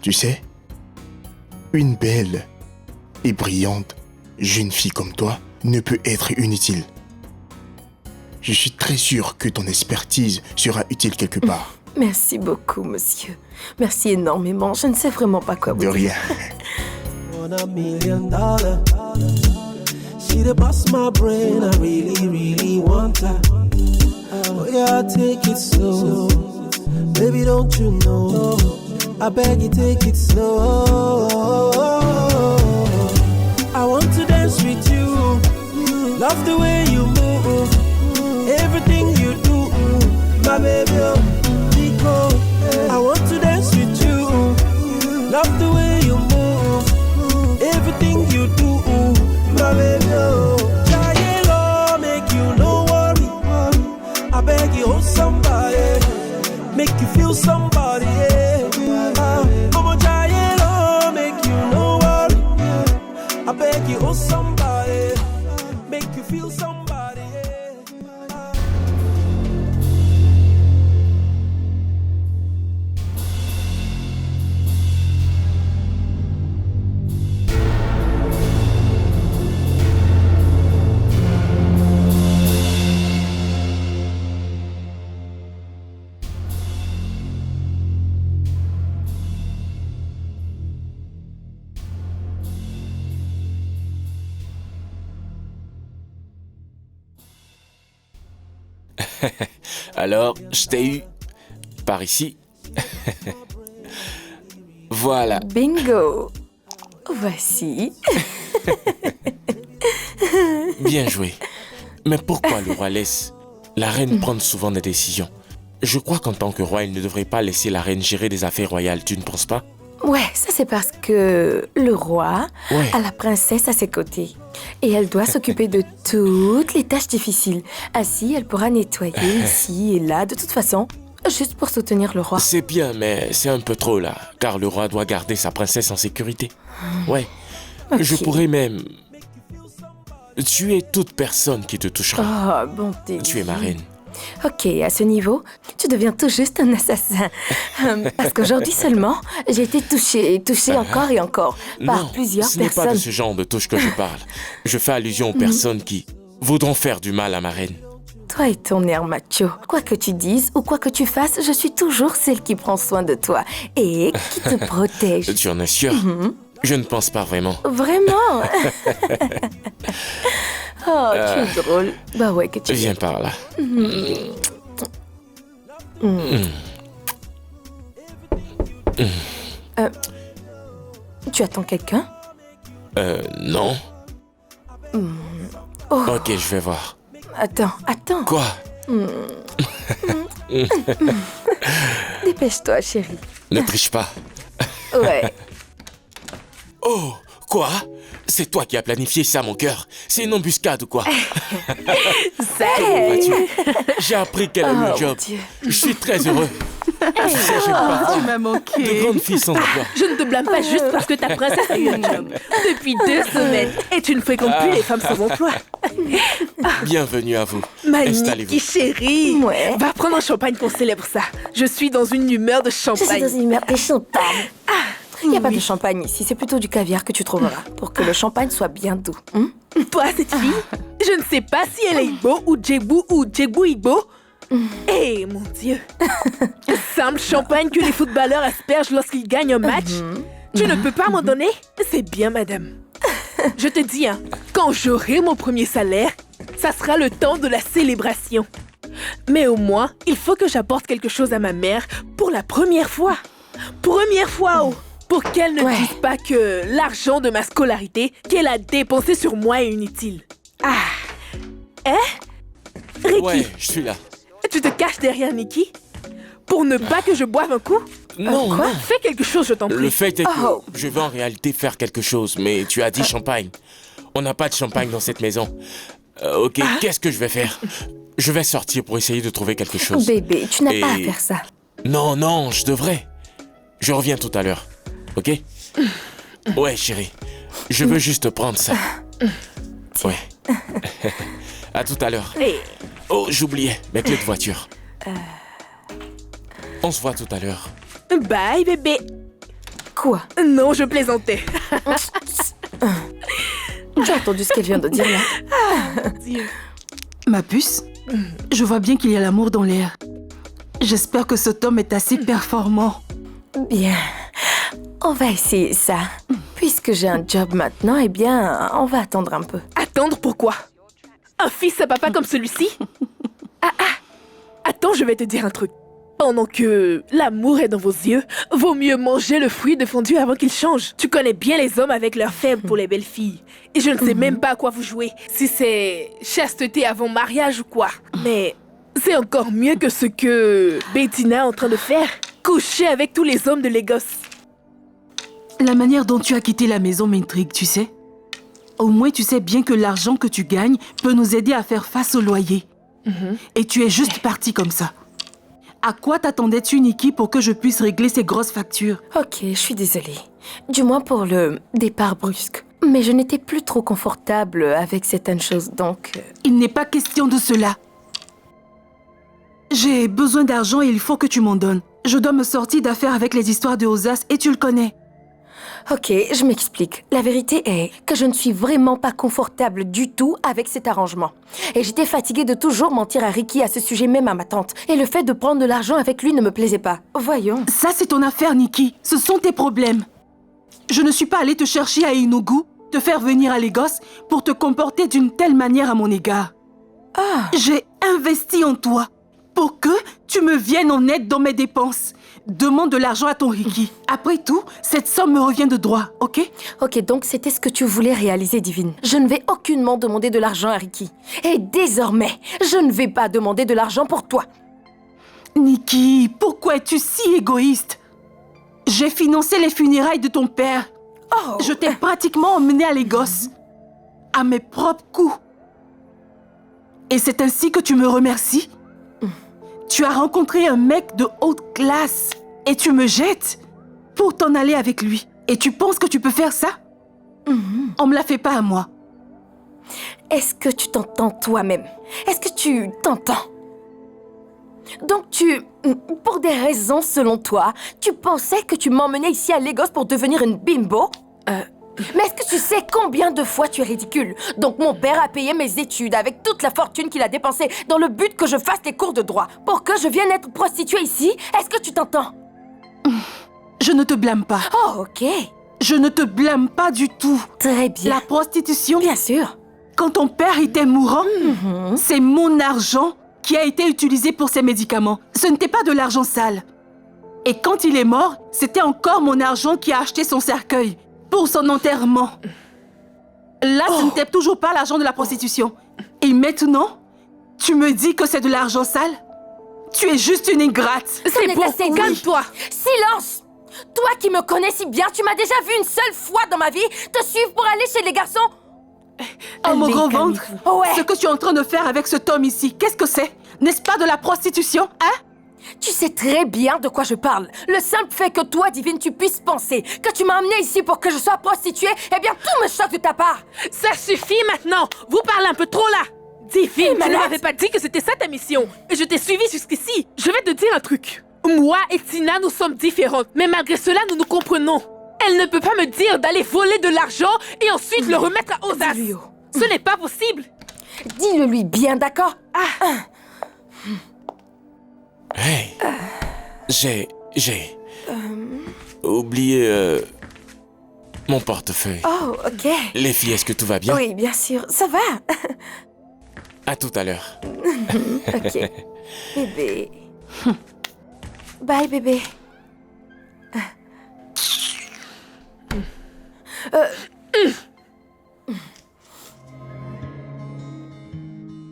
Tu sais, une belle et brillante jeune fille comme toi ne peut être inutile. Je suis très sûr que ton expertise sera utile quelque part. Merci beaucoup, monsieur. Merci énormément. Je ne sais vraiment pas quoi vous De dire. rien. $1 million. She the boss my brain, I really, really want her. Oh yeah, take it slow. Baby, don't you know? I beg you, take it slow. I want to dance with you. Love the way you move. Everything you do, my baby, oh, Nico. I want to dance with you. Love the way you move. Everything you do, my baby, oh. Giant, make you no worry. I beg you, hold somebody. Make you feel somebody, yeah. I'm a giant, make you no worry. I beg you, hold somebody. Make you feel somebody, yeah. Alors, je t'ai eu par ici. Voilà. Bingo. Voici. Bien joué. Mais pourquoi le roi laisse La reine prend souvent des décisions. Je crois qu'en tant que roi, il ne devrait pas laisser la reine gérer des affaires royales, tu ne penses pas? Ouais, ça c'est parce que le roi a la princesse à ses côtés. Et elle doit s'occuper de toutes les tâches difficiles. Ainsi, elle pourra nettoyer ici et là, de toute façon, juste pour soutenir le roi. C'est bien, mais c'est un peu trop là, car le roi doit garder sa princesse en sécurité. Ouais, je pourrais même tuer toute personne qui te touchera. Oh, bon Dieu. Tu es ma reine. Ok, à ce niveau, tu deviens tout juste un assassin. Parce qu'aujourd'hui seulement, j'ai été touchée encore et encore par plusieurs personnes. Ce n'est pas de ce genre de touche que je parle. Je fais allusion aux personnes qui voudront faire du mal à ma reine. Toi et ton air macho, quoi que tu dises ou quoi que tu fasses, je suis toujours celle qui prend soin de toi et qui te protège. Tu en es sûre? Je ne pense pas vraiment. Vraiment? Oh, tu es drôle. Bah ouais, que tu viens par là. Tu attends quelqu'un? Non. Oh. Ok, je vais voir. Attends. Quoi? Dépêche-toi, chérie. Ne triche pas. Ouais. Oh, quoi? C'est toi qui as planifié ça, mon cœur. C'est une embuscade ou quoi? Salut! J'ai appris qu'elle a eu le job. Dieu. Je suis très heureux. Tu sais, j'aime pas Tu m'as manqué. de grandes filles sans toi. Je ne te blâme pas juste parce que ta princesse a eu un job. Depuis 2 semaines. Et tu ne fréquentes plus les femmes sans emploi. Bienvenue à vous. Magnifique, Installez-vous. chérie. Ouais. Va prendre un champagne qu'on célèbre ça. Je suis dans une humeur de Je suis champagne. dans une humeur de champagne. Il n'y a pas de champagne ici, c'est plutôt du caviar que tu trouveras pour que le champagne soit bien doux. Toi, cette fille, je ne sais pas si elle est Igbo ou Djebou ou Djebou Igbo. Eh, mon Dieu. Simple champagne que les footballeurs aspergent lorsqu'ils gagnent un match. Tu ne peux pas m'en donner? C'est bien, madame. Je te dis, hein, quand j'aurai mon premier salaire, ça sera le temps de la célébration. Mais au moins, il faut que j'apporte quelque chose à ma mère pour la première fois. Première fois, oh! Pour qu'elle ne dise pas que l'argent de ma scolarité qu'elle a dépensé sur moi est inutile. Ah! Ricky, Ouais, je suis là. tu te caches derrière Nikki? Pour ne pas que je boive un coup? Non, non. Fais quelque chose, je t'en prie. Le fait est que je veux en réalité faire quelque chose, mais tu as dit champagne. On n'a pas de champagne dans cette maison. Ok, qu'est-ce que je vais faire? Je vais sortir pour essayer de trouver quelque chose. Bébé, tu n'as pas à faire ça. Non, non, je devrais. Je reviens tout à l'heure. Ok? Ouais, chérie. Je veux juste prendre ça. Ouais. À tout à l'heure. Oh, j'oubliais mes clés de voiture. On se voit tout à l'heure. Bye, bébé. Quoi? Non, je plaisantais. Tu as entendu ce qu'elle vient de dire là? Dieu. Ma puce, je vois bien qu'il y a l'amour dans l'air. J'espère que cet homme est assez performant. Bien. On va essayer ça. Puisque j'ai un job maintenant, eh bien, on va attendre un peu. Attendre pourquoi? Un fils à papa comme celui-ci? Attends, je vais te dire un truc. Pendant que l'amour est dans vos yeux, vaut mieux manger le fruit défendu avant qu'il change. Tu connais bien les hommes avec leur faible pour les belles filles. Et je ne sais même pas à quoi vous jouez. Si c'est chasteté avant mariage ou quoi. Mais c'est encore mieux que ce que Bettina est en train de faire. Coucher avec tous les hommes de Lagos. La manière dont tu as quitté la maison m'intrigue, tu sais. Au moins, tu sais bien que l'argent que tu gagnes peut nous aider à faire face au loyer. Et tu es juste parti comme ça. À quoi t'attendais-tu, Nikki, pour que je puisse régler ces grosses factures? Ok, je suis désolée. Du moins pour le départ brusque. Mais je n'étais plus trop confortable avec certaines choses, donc... Il n'est pas question de cela. J'ai besoin d'argent et il faut que tu m'en donnes. Je dois me sortir d'affaires avec les histoires de Osas et tu le connais. Ok, je m'explique. La vérité est que je ne suis vraiment pas confortable du tout avec cet arrangement. Et j'étais fatiguée de toujours mentir à Ricky à ce sujet, même à ma tante. Et le fait de prendre de l'argent avec lui ne me plaisait pas. Voyons. Ça, c'est ton affaire, Nikki. Ce sont tes problèmes. Je ne suis pas allée te chercher à Enugu, te faire venir à Lagos pour te comporter d'une telle manière à mon égard. J'ai investi en toi pour que tu me viennes en aide dans mes dépenses. demande de l'argent à ton Ricky. Après tout, cette somme me revient de droit, ok? Ok, donc c'était ce que tu voulais réaliser, Divine. Je ne vais aucunement demander de l'argent à Ricky. Et désormais, je ne vais pas demander de l'argent pour toi. Nikki, pourquoi es-tu si égoïste? J'ai financé les funérailles de ton père. Oh. Je t'ai pratiquement emmené à Lagos. À mes propres coups. Et c'est ainsi que tu me remercies? Tu as rencontré un mec de haute classe et tu me jettes pour t'en aller avec lui. Et tu penses que tu peux faire ça? On me la fait pas à moi. Est-ce que tu t'entends toi-même? Est-ce que tu t'entends? Donc pour des raisons selon toi, tu pensais que tu m'emmenais ici à Lagos pour devenir une bimbo? Mais est-ce que tu sais combien de fois tu es ridicule? Donc mon père a payé mes études avec toute la fortune qu'il a dépensée dans le but que je fasse les cours de droit pour que je vienne être prostituée ici? Est-ce que tu t'entends? Je ne te blâme pas. Oh, ok. Je ne te blâme pas du tout. Très bien. La prostitution, Bien sûr. quand ton père était mourant, c'est mon argent qui a été utilisé pour ses médicaments. Ce n'était pas de l'argent sale. Et quand il est mort, c'était encore mon argent qui a acheté son cercueil pour son enterrement. Là, ce n'était toujours pas l'argent de la prostitution. Et maintenant, tu me dis que c'est de l'argent sale? Tu es juste une ingrate. C'est bon, assez, calme-toi. Silence! Toi qui me connais si bien, tu m'as déjà vu une seule fois dans ma vie te suivre pour aller chez les garçons? Oh mon Allez, gros ventre, calmez-vous. Ouais. ce que tu es en train de faire avec cet homme ici, qu'est-ce que c'est? N'est-ce pas de la prostitution, hein? Tu sais très bien de quoi je parle. Le simple fait que toi, Divine, tu puisses penser que tu m'as amené ici pour que je sois prostituée, eh bien, tout me choque de ta part. Ça suffit maintenant. Vous parlez un peu trop là. Divine, tu ne m'avais pas dit que c'était ça ta mission. Et je t'ai suivi jusqu'ici. Je vais te dire un truc. Moi et Tina, nous sommes différentes. Mais malgré cela, nous nous comprenons. Elle ne peut pas me dire d'aller voler de l'argent et ensuite le remettre à Osas. Dis-lui-oh. Ce n'est pas possible. Dis-le lui bien, d'accord? Hey, j'ai oublié mon portefeuille. Oh, ok. Les filles, est-ce que tout va bien? Oui, bien sûr. Ça va. À tout à l'heure. Ok. Bébé. Bye, bébé.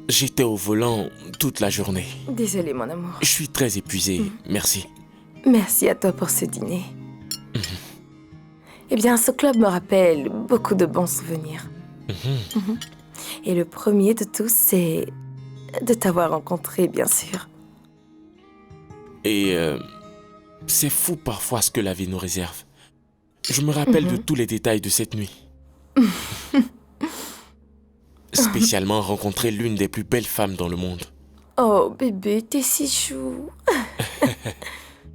J'étais au volant toute la journée. Désolée, mon amour. Je suis très épuisé, merci. Merci à toi pour ce dîner. Eh bien, ce club me rappelle beaucoup de bons souvenirs. Et le premier de tous, c'est de t'avoir rencontré, bien sûr. Et c'est fou parfois ce que la vie nous réserve. Je me rappelle de tous les détails de cette nuit. Spécialement rencontrer l'une des plus belles femmes dans le monde. Oh, bébé, t'es si chou.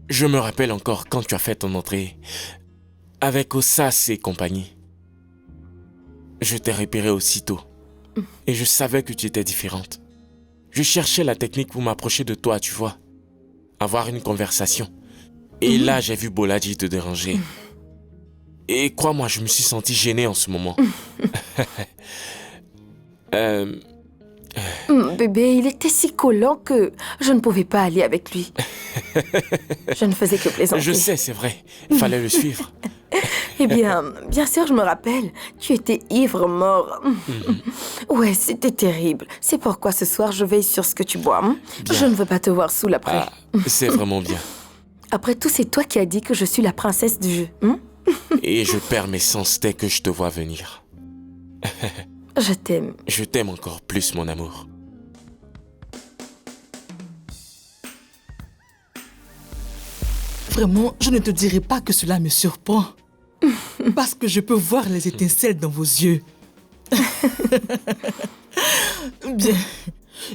Je me rappelle encore quand tu as fait ton entrée avec Osas et compagnie. Je t'ai repéré aussitôt et je savais que tu étais différente. Je cherchais la technique pour m'approcher de toi, tu vois. Avoir une conversation. Et là, j'ai vu Bolaji te déranger. Et crois-moi, je me suis senti gêné en ce moment. Bébé, il était si collant que je ne pouvais pas aller avec lui. Je ne faisais que plaisanter. Je sais, c'est vrai. Il fallait le suivre. Eh bien, bien sûr, je me rappelle. Tu étais ivre mort. Ouais, c'était terrible. C'est pourquoi ce soir, je veille sur ce que tu bois. Bien. Je ne veux pas te voir saoul après. Ah, c'est vraiment bien. Après tout, c'est toi qui as dit que je suis la princesse du jeu. Et je perds mes sens dès que je te vois venir. Je t'aime. Je t'aime encore plus, mon amour. Vraiment, je ne te dirai pas que cela me surprend. Parce que je peux voir les étincelles dans vos yeux. Bien.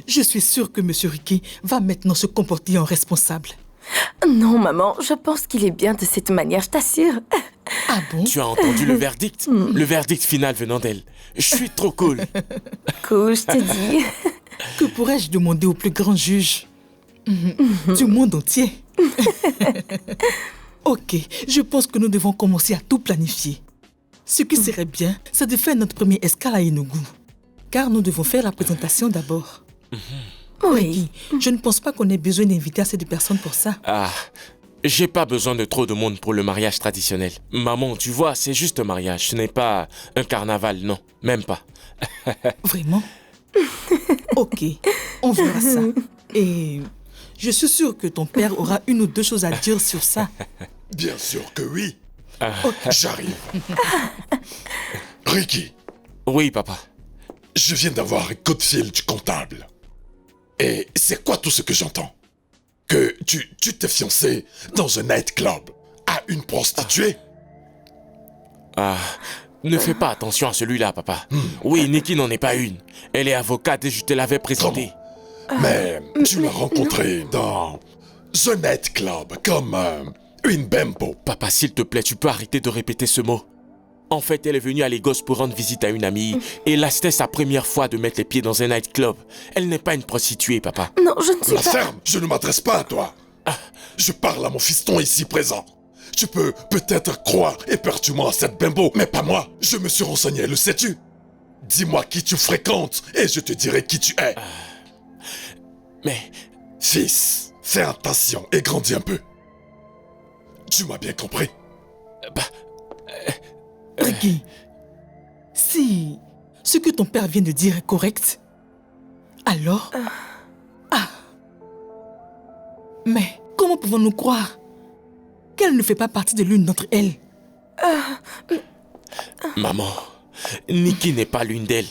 Je suis sûre que M. Ricky va maintenant se comporter en responsable. Non, maman, je pense qu'il est bien de cette manière, je t'assure. Ah bon? Tu as entendu le verdict? Le verdict final venant d'elle. Je suis trop cool. Cool, je te dis. Que pourrais-je demander au plus grand juge du monde entier? Ok, je pense que nous devons commencer à tout planifier. Ce qui serait bien, c'est de faire notre première escale à Enugu. Car nous devons faire la présentation d'abord. Oui. Je ne pense pas qu'on ait besoin d'inviter assez de personnes pour ça. Ah, J'ai pas besoin de trop de monde pour le mariage traditionnel. Maman, tu vois, c'est juste un mariage. Ce n'est pas un carnaval, non. Même pas. Vraiment? Ok, on verra ça. Et je suis sûr que ton père aura une ou deux choses à dire sur ça. Bien sûr que oui. J'arrive. Ricky. Oui, papa. Je viens d'avoir un coup de fil du comptable. Et c'est quoi tout ce que j'entends? Que tu t'es fiancé dans un nightclub à une prostituée? Ne fais pas attention à celui-là, papa. Oui, Nikki n'en est pas une. Elle est avocate et je te l'avais présentée. Mais tu l'as rencontrée dans un nightclub comme une bimbo. Papa, s'il te plaît, tu peux arrêter de répéter ce mot. En fait, elle est venue à Lagos pour rendre visite à une amie. Et là, c'était sa première fois de mettre les pieds dans un nightclub. Elle n'est pas une prostituée, papa. Non, je ne suis La pas... ferme, je ne m'adresse pas à toi. Je parle à mon fiston ici présent. Tu peux peut-être croire éperdument à cette bimbo, mais pas moi. Je me suis renseigné, le sais-tu? Dis-moi qui tu fréquentes et je te dirai qui tu es. Mais... Fils, fais attention et grandis un peu. Tu m'as bien compris? Ricky, si ce que ton père vient de dire est correct, alors... Mais comment pouvons-nous croire qu'elle ne fait pas partie de l'une d'entre elles? Maman, Nikki n'est pas l'une d'elles.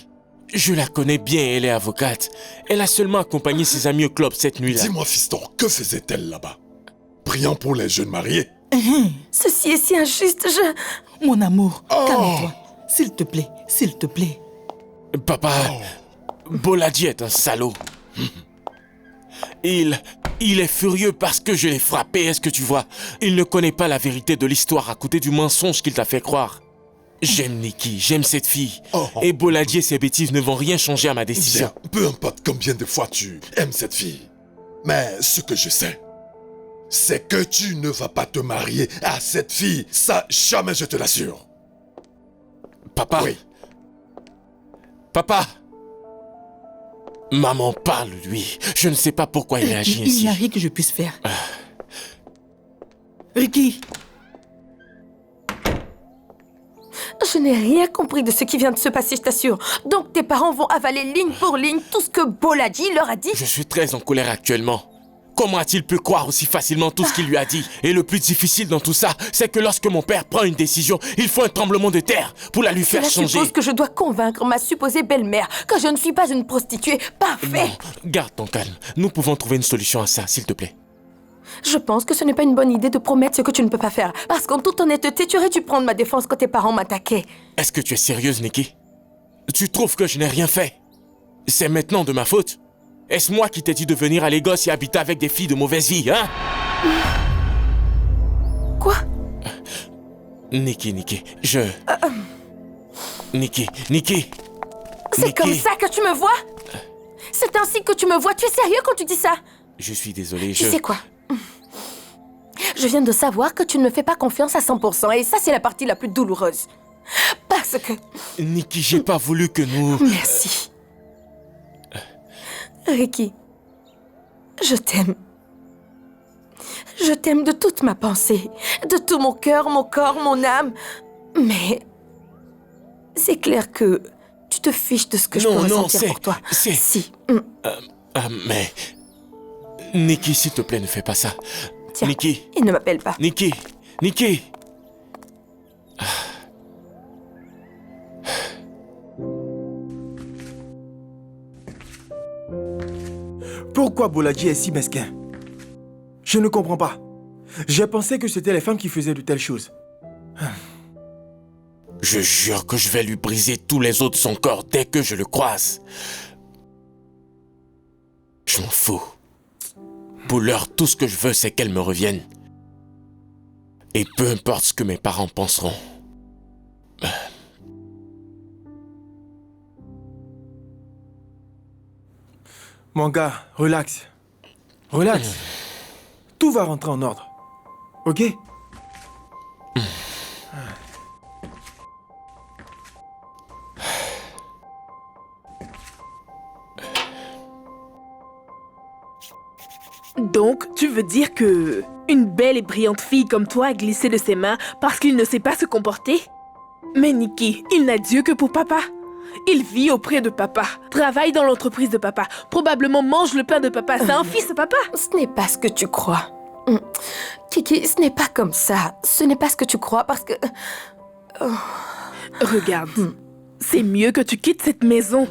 Je la connais bien, elle est avocate. Elle a seulement accompagné ses amis au club cette nuit-là. Dis-moi, fiston, que faisait-elle là-bas? Priant pour les jeunes mariés? Ceci est si injuste, Mon amour, calme-toi. S'il te plaît, s'il te plaît. Papa, Boladi est un salaud. Il est furieux parce que je l'ai frappé, est-ce que tu vois? Il ne connaît pas la vérité de l'histoire à côté du mensonge qu'il t'a fait croire. J'aime Nikki, j'aime cette fille. Et Boladi et ses bêtises ne vont rien changer à ma décision. Bien, peu importe combien de fois tu aimes cette fille. Mais ce que je sais, c'est que tu ne vas pas te marier à cette fille. Ça, jamais, je te l'assure. Papa. Oui. Papa. Maman, parle-lui. Je ne sais pas pourquoi il réagit ainsi. Il n'y a rien que je puisse faire. Ricky. Je n'ai rien compris de ce qui vient de se passer, je t'assure. Donc tes parents vont avaler ligne pour ligne tout ce que Boladi leur a dit? Je suis très en colère actuellement. Comment a-t-il pu croire aussi facilement tout ce qu'il lui a dit? Et le plus difficile dans tout ça, c'est que lorsque mon père prend une décision, il faut un tremblement de terre pour la lui faire Cela changer. suppose que je dois convaincre ma supposée belle-mère que je ne suis pas une prostituée. Parfait. Non, garde ton calme. Nous pouvons trouver une solution à ça, s'il te plaît. Je pense que ce n'est pas une bonne idée de promettre ce que tu ne peux pas faire. Parce qu'en toute honnêteté, tu aurais dû prendre ma défense quand tes parents m'attaquaient. Est-ce que tu es sérieuse, Nikki? Tu trouves que je n'ai rien fait? C'est maintenant de ma faute? Est-ce moi qui t'ai dit de venir à Lagos et habiter avec des filles de mauvaise vie, hein? Quoi? Nikki, Nikki, Nikki. C'est comme ça que tu me vois? C'est ainsi que tu me vois? Tu es sérieux quand tu dis ça? Je suis désolé, Tu sais quoi? Je viens de savoir que tu ne me fais pas confiance à 100% et ça, c'est la partie la plus douloureuse. Parce que... Nikki, j'ai pas voulu que nous... Merci. Ricky, je t'aime. Je t'aime de toute ma pensée, de tout mon cœur, mon corps, mon âme. Mais c'est clair que tu te fiches de ce que je peux ressentir pour toi. Si. Mais... Nikki, s'il te plaît, ne fais pas ça. Tiens, Nikki. Il ne m'appelle pas. Nikki. Pourquoi Boladi est si mesquin? Je ne comprends pas. J'ai pensé que c'était les femmes qui faisaient de telles choses. Je jure que je vais lui briser tous les os de son corps dès que je le croise. Je m'en fous. Pour l'heure, tout ce que je veux, c'est qu'elle me revienne. Et peu importe ce que mes parents penseront. Mon gars, relax. Relax. Tout va rentrer en ordre. Ok? Donc, tu veux dire que Une belle et brillante fille comme toi a glissé de ses mains parce qu'il ne sait pas se comporter? Mais Nikki, il n'a Dieu que pour papa. Il vit auprès de papa, travaille dans l'entreprise de papa, probablement mange le pain de papa. C'est un fils de papa. Ce n'est pas ce que tu crois. Kiki, ce n'est pas comme ça. Ce n'est pas ce que tu crois parce que... Regarde, c'est mieux que tu quittes cette maison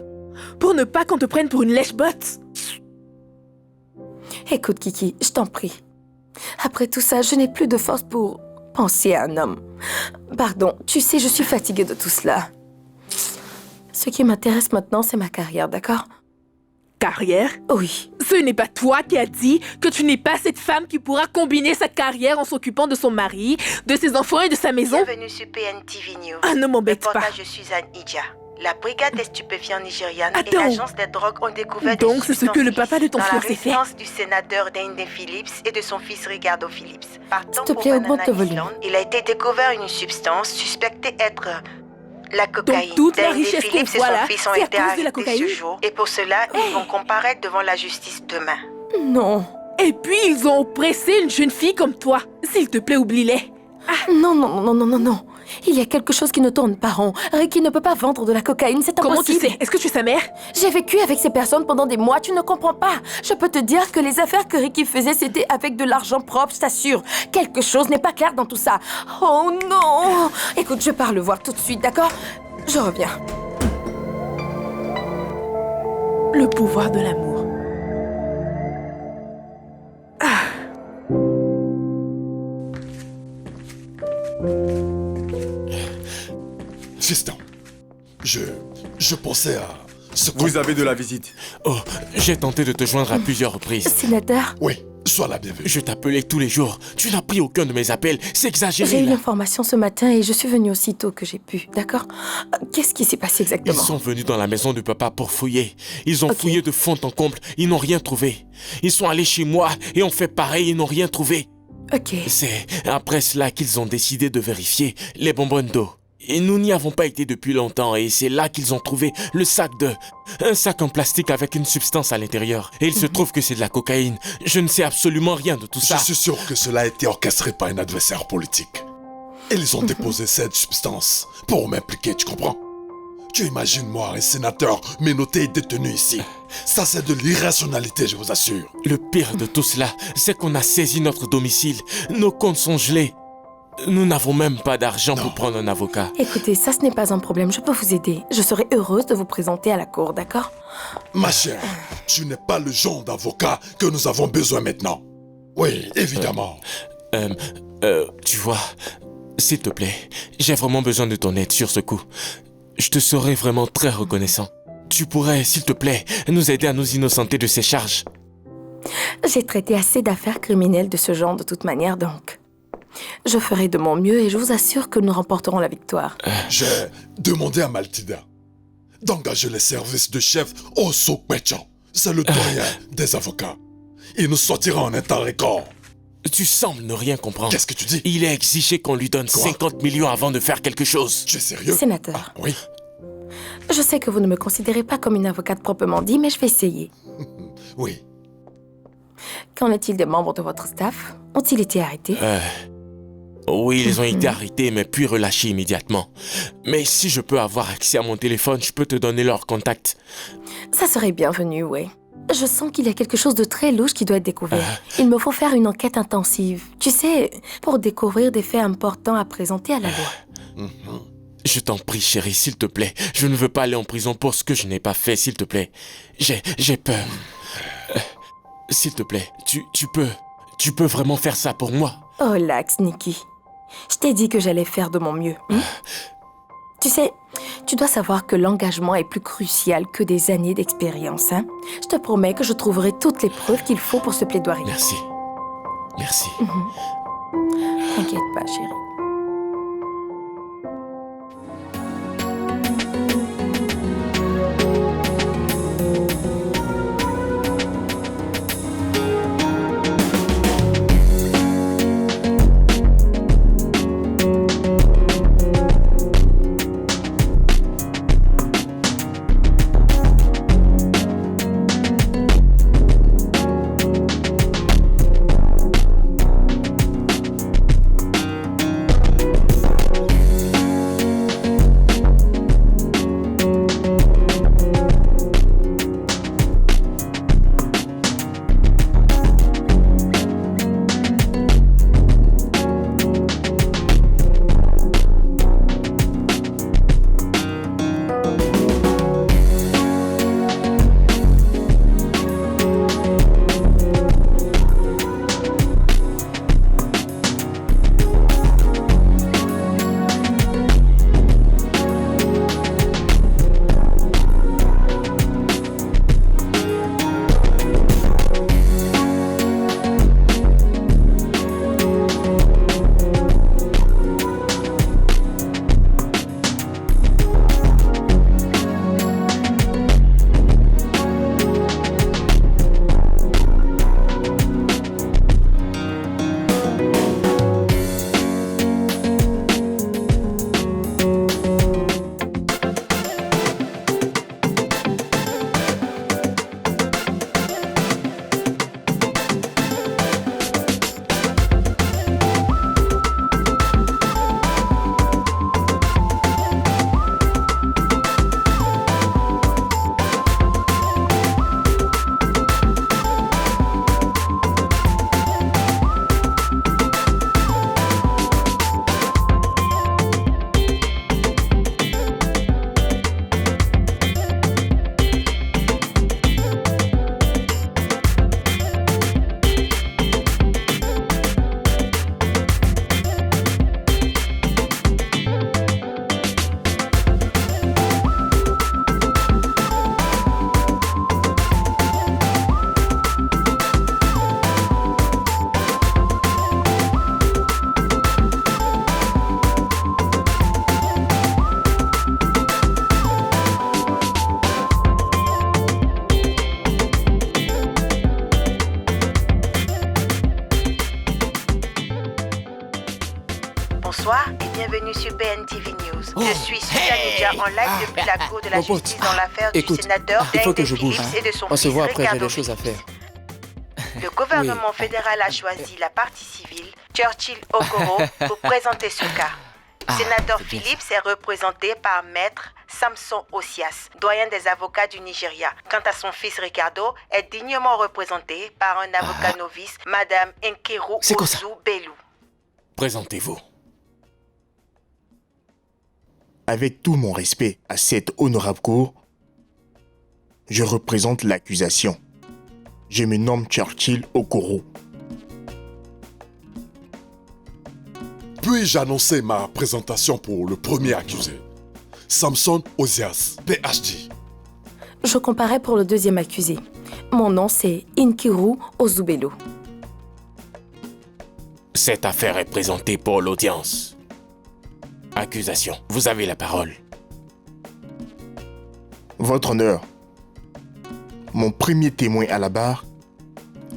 pour ne pas qu'on te prenne pour une lèche-botte. Écoute, Kiki, je t'en prie. Après tout ça, je n'ai plus de force pour penser à un homme. Pardon, tu sais, je suis fatiguée de tout cela. Ce qui m'intéresse maintenant, c'est ma carrière, d'accord? Carrière? Oui. Ce n'est pas toi qui as dit que tu n'es pas cette femme qui pourra combiner sa carrière en s'occupant de son mari, de ses enfants et de sa maison? Bienvenue sur PNTV News. Ah, ne m'embête pas. Reportage de Suzanne Ija. La brigade des stupéfiants nigériane et Attends. l'agence des drogues ont découvert des Donc, c'est ce que le papa de ton dans la fiancé fait. résidence du sénateur Dane Phillips et de son fils Ricardo Phillips. Partant S'il te plaît, pour augmente Banana le volume. Island, il a été découvert une substance suspectée être la cocaïne. Donc, toute la Dane richesse Phillips qu'on et voit son là, fils ont c'est à été cause de la arrêtés cocaïne? ce jour et pour cela, ils vont comparaître devant la justice demain. Non. Et puis, ils ont oppressé une jeune fille comme toi. S'il te plaît, oublie-les. Non, non, non, non, non, non. Il y a quelque chose qui ne tourne pas rond. Ricky ne peut pas vendre de la cocaïne, c'est impossible. Comment tu sais? Est-ce que tu es sa mère? J'ai vécu avec ces personnes pendant des mois, tu ne comprends pas. Je peux te dire que les affaires que Ricky faisait, c'était avec de l'argent propre, je t'assure. Quelque chose n'est pas clair dans tout ça. Oh non! Écoute, je pars le voir tout de suite, d'accord? Je reviens. Le pouvoir de l'amour. Fiston, je pensais à ce qu'on... Vous avez de la visite. Oh, j'ai tenté de te joindre à plusieurs reprises. Sénateur, Oui, sois la bienvenue. Je t'appelais tous les jours. Tu n'as pris aucun de mes appels. C'est j'ai exagéré, eu là. l'information ce matin et je suis venue aussitôt que j'ai pu, d'accord? Qu'est-ce qui s'est passé Ils exactement? sont venus dans la maison de papa pour fouiller. Ils ont Ok. fouillé de fond en comble. Ils n'ont rien trouvé. Ils sont allés chez moi et ont fait pareil. Ils n'ont rien trouvé. Ok. C'est après cela qu'ils ont décidé de vérifier les bonbonnes d'eau. Et nous n'y avons pas été depuis longtemps et c'est là qu'ils ont trouvé le sac un sac en plastique avec une substance à l'intérieur. Et il se trouve que c'est de la cocaïne. Je ne sais absolument rien de tout ça. Je suis sûr que cela a été orchestré par un adversaire politique. Ils ont déposé cette substance pour m'impliquer, tu comprends? Tu imagines moi, un sénateur menotté et détenu ici. Ça, c'est de l'irrationalité, je vous assure. Le pire de tout cela, c'est qu'on a saisi notre domicile. Nos comptes sont gelés. Nous n'avons même pas d'argent pour prendre un avocat. Écoutez, ça ce n'est pas un problème, je peux vous aider. Je serai heureuse de vous présenter à la cour, d'accord? Ma chère, tu n'es pas le genre d'avocat que nous avons besoin maintenant. Oui, évidemment. Tu vois, s'il te plaît, j'ai vraiment besoin de ton aide sur ce coup. Je te serais vraiment très reconnaissant. Tu pourrais, s'il te plaît, nous aider à nous innocenter de ces charges. J'ai traité assez d'affaires criminelles de ce genre de toute manière, donc... Je ferai de mon mieux et je vous assure que nous remporterons la victoire. J'ai demandé à Maltida d'engager les services de chef au Sokmechan. C'est le doyen des avocats. Il nous sortira en un temps record. Tu sembles ne rien comprendre. Qu'est-ce que tu dis? Il est exigé qu'on lui donne 50 millions avant de faire quelque chose. Tu es sérieux? Sénateur, Oui. je sais que vous ne me considérez pas comme une avocate proprement dit, mais je vais essayer. Oui. Qu'en est-il des membres de votre staff? Ont-ils été arrêtés? Oui, ils ont été arrêtés, mais puis relâchés immédiatement. Mais si je peux avoir accès à mon téléphone, je peux te donner leur contact. Ça serait bienvenu, oui. Je sens qu'il y a quelque chose de très louche qui doit être découvert. Il me faut faire une enquête intensive. Tu sais, pour découvrir des faits importants à présenter à la loi. Je t'en prie, chérie, s'il te plaît. Je ne veux pas aller en prison pour ce que je n'ai pas fait, s'il te plaît. J'ai peur. S'il te plaît, tu peux vraiment faire ça pour moi? Oh, Lax, Nikki. Je t'ai dit que j'allais faire de mon mieux. Tu sais, tu dois savoir que l'engagement est plus crucial que des années d'expérience, hein? Je te promets que je trouverai toutes les preuves qu'il faut pour ce plaidoirie. Merci. Merci. T'inquiète pas, chérie. Bonsoir et bienvenue sur PNTV News. Je suis Susan Edia en live depuis la cour de la justice dans l'affaire du sénateur il faut que David je bouge. Phillips et de son On se fils voit après, j'ai Ricardo des choses à Phillips. faire. Le gouvernement fédéral a choisi la partie civile, Churchill Okoro, pour présenter ce cas. Sénateur Phillips est représenté par Maître Samson Osias, doyen des avocats du Nigeria. Quant à son fils Ricardo, est dignement représenté par un avocat novice, Madame Nkiru Ozu Belou. Présentez-vous. Avec tout mon respect à cette honorable cour, je représente l'accusation. Je me nomme Churchill Okoro. Puis-je annoncer ma présentation pour le premier accusé, Samson Osias, PhD. Je comparais pour le deuxième accusé. Mon nom, c'est Nkiru Ozubelo. Cette affaire est présentée pour l'audience. Accusation, vous avez la parole. Votre honneur, mon premier témoin à la barre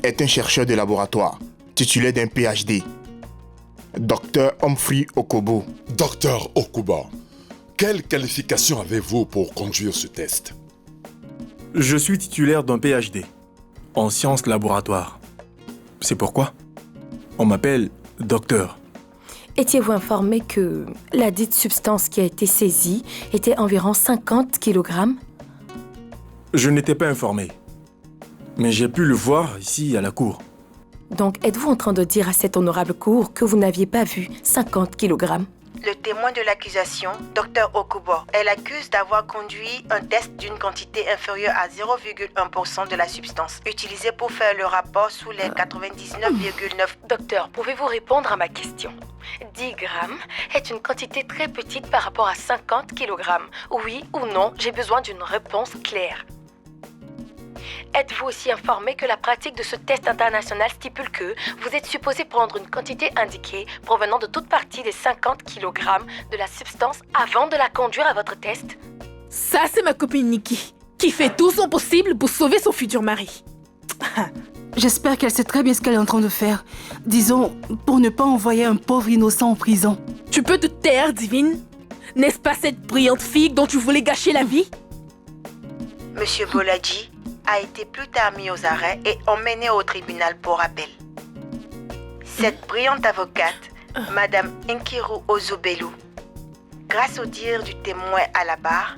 est un chercheur de laboratoire, titulaire d'un PhD. Dr Humphrey Okobo. Docteur Okuba, quelle qualification avez-vous pour conduire ce test? Je suis titulaire d'un PhD en sciences laboratoires. C'est pourquoi on m'appelle docteur. Étiez-vous informé que la dite substance qui a été saisie était environ 50 kg? Je n'étais pas informé, mais j'ai pu le voir ici à la cour. Donc, êtes-vous en train de dire à cette honorable cour que vous n'aviez pas vu 50 kg? Le témoin de l'accusation, Dr Okubo, elle accuse d'avoir conduit un test d'une quantité inférieure à 0,1% de la substance, utilisée pour faire le rapport sous les 99,9. Docteur, pouvez-vous répondre à ma question? 10 grammes est une quantité très petite par rapport à 50 kg. Oui ou non, j'ai besoin d'une réponse claire. Êtes-vous aussi informé que la pratique de ce test international stipule que vous êtes supposé prendre une quantité indiquée provenant de toute partie des 50 kg de la substance avant de la conduire à votre test? Ça, c'est ma copine Nikki, qui fait tout son possible pour sauver son futur mari. J'espère qu'elle sait très bien ce qu'elle est en train de faire. Disons, pour ne pas envoyer un pauvre innocent en prison. Tu peux te taire, Divine? N'est-ce pas cette brillante fille dont tu voulais gâcher la vie? Monsieur Boladji a été plus tard mis aux arrêts et emmené au tribunal pour appel. Cette brillante avocate, Madame Nkiru Ozubelu, grâce au dire du témoin à la barre,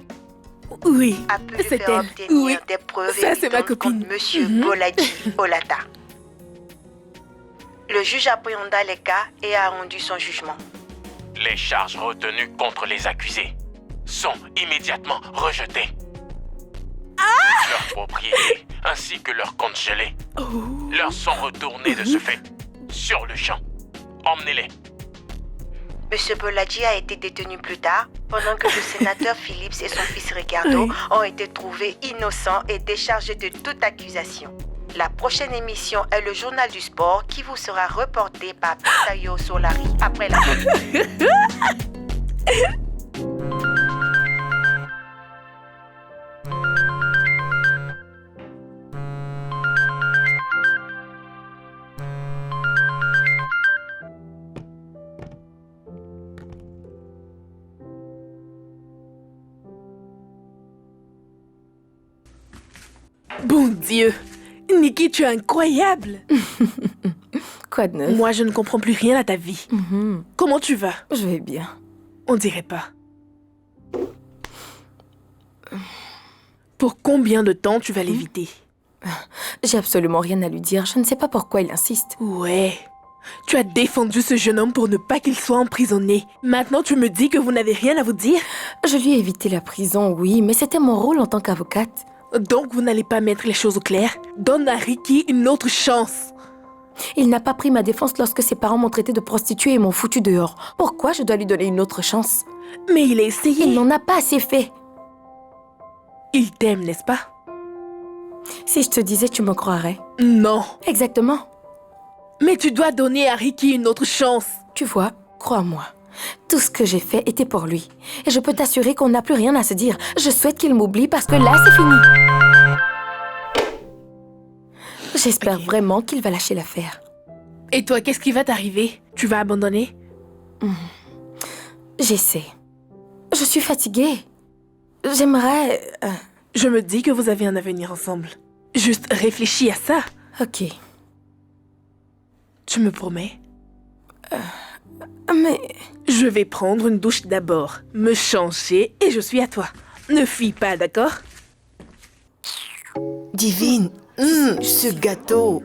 a pu lui faire obtenir des preuves évidentes contre Monsieur Boladji Olata. Le juge appréhenda les cas et a rendu son jugement. Les charges retenues contre les accusés sont immédiatement rejetées. Leurs propriétés ainsi que leurs comptes gelés leur sont retournés de ce fait, sur le champ. Emmenez-les. Monsieur Boladji a été détenu plus tard, pendant que le sénateur Phillips et son fils Ricardo ont été trouvés innocents et déchargés de toute accusation. La prochaine émission est le journal du sport qui vous sera reporté par Pitayo Solari après la Bon Dieu, Nikki, tu es incroyable. Quoi de neuf? Moi, je ne comprends plus rien à ta vie. Comment tu vas? Je vais bien. On dirait pas. Pour combien de temps tu vas l'éviter? J'ai absolument rien à lui dire. Je ne sais pas pourquoi il insiste. Ouais. Tu as défendu ce jeune homme pour ne pas qu'il soit emprisonné. Maintenant, tu me dis que vous n'avez rien à vous dire? Je lui ai évité la prison, oui, mais c'était mon rôle en tant qu'avocate. Donc, vous n'allez pas mettre les choses au clair? Donne à Ricky une autre chance. Il n'a pas pris ma défense lorsque ses parents m'ont traité de prostituée et m'ont foutu dehors. Pourquoi je dois lui donner une autre chance? Mais il a essayé. Il n'en a pas assez fait. Il t'aime, n'est-ce pas? Si je te disais, tu me croirais. Non. Exactement. Mais tu dois donner à Ricky une autre chance. Tu vois, crois-moi. Tout ce que j'ai fait était pour lui. Et je peux t'assurer qu'on n'a plus rien à se dire. Je souhaite qu'il m'oublie parce que là, c'est fini. J'espère vraiment qu'il va lâcher l'affaire. Et toi, qu'est-ce qui va t'arriver? Tu vas abandonner? J'essaie. Je suis fatiguée. J'aimerais... Je me dis que vous avez un avenir ensemble. Juste réfléchis à ça. Ok. Tu me promets? Mais... Je vais prendre une douche d'abord, me changer et je suis à toi. Ne fuis pas, d'accord? Divine, ce gâteau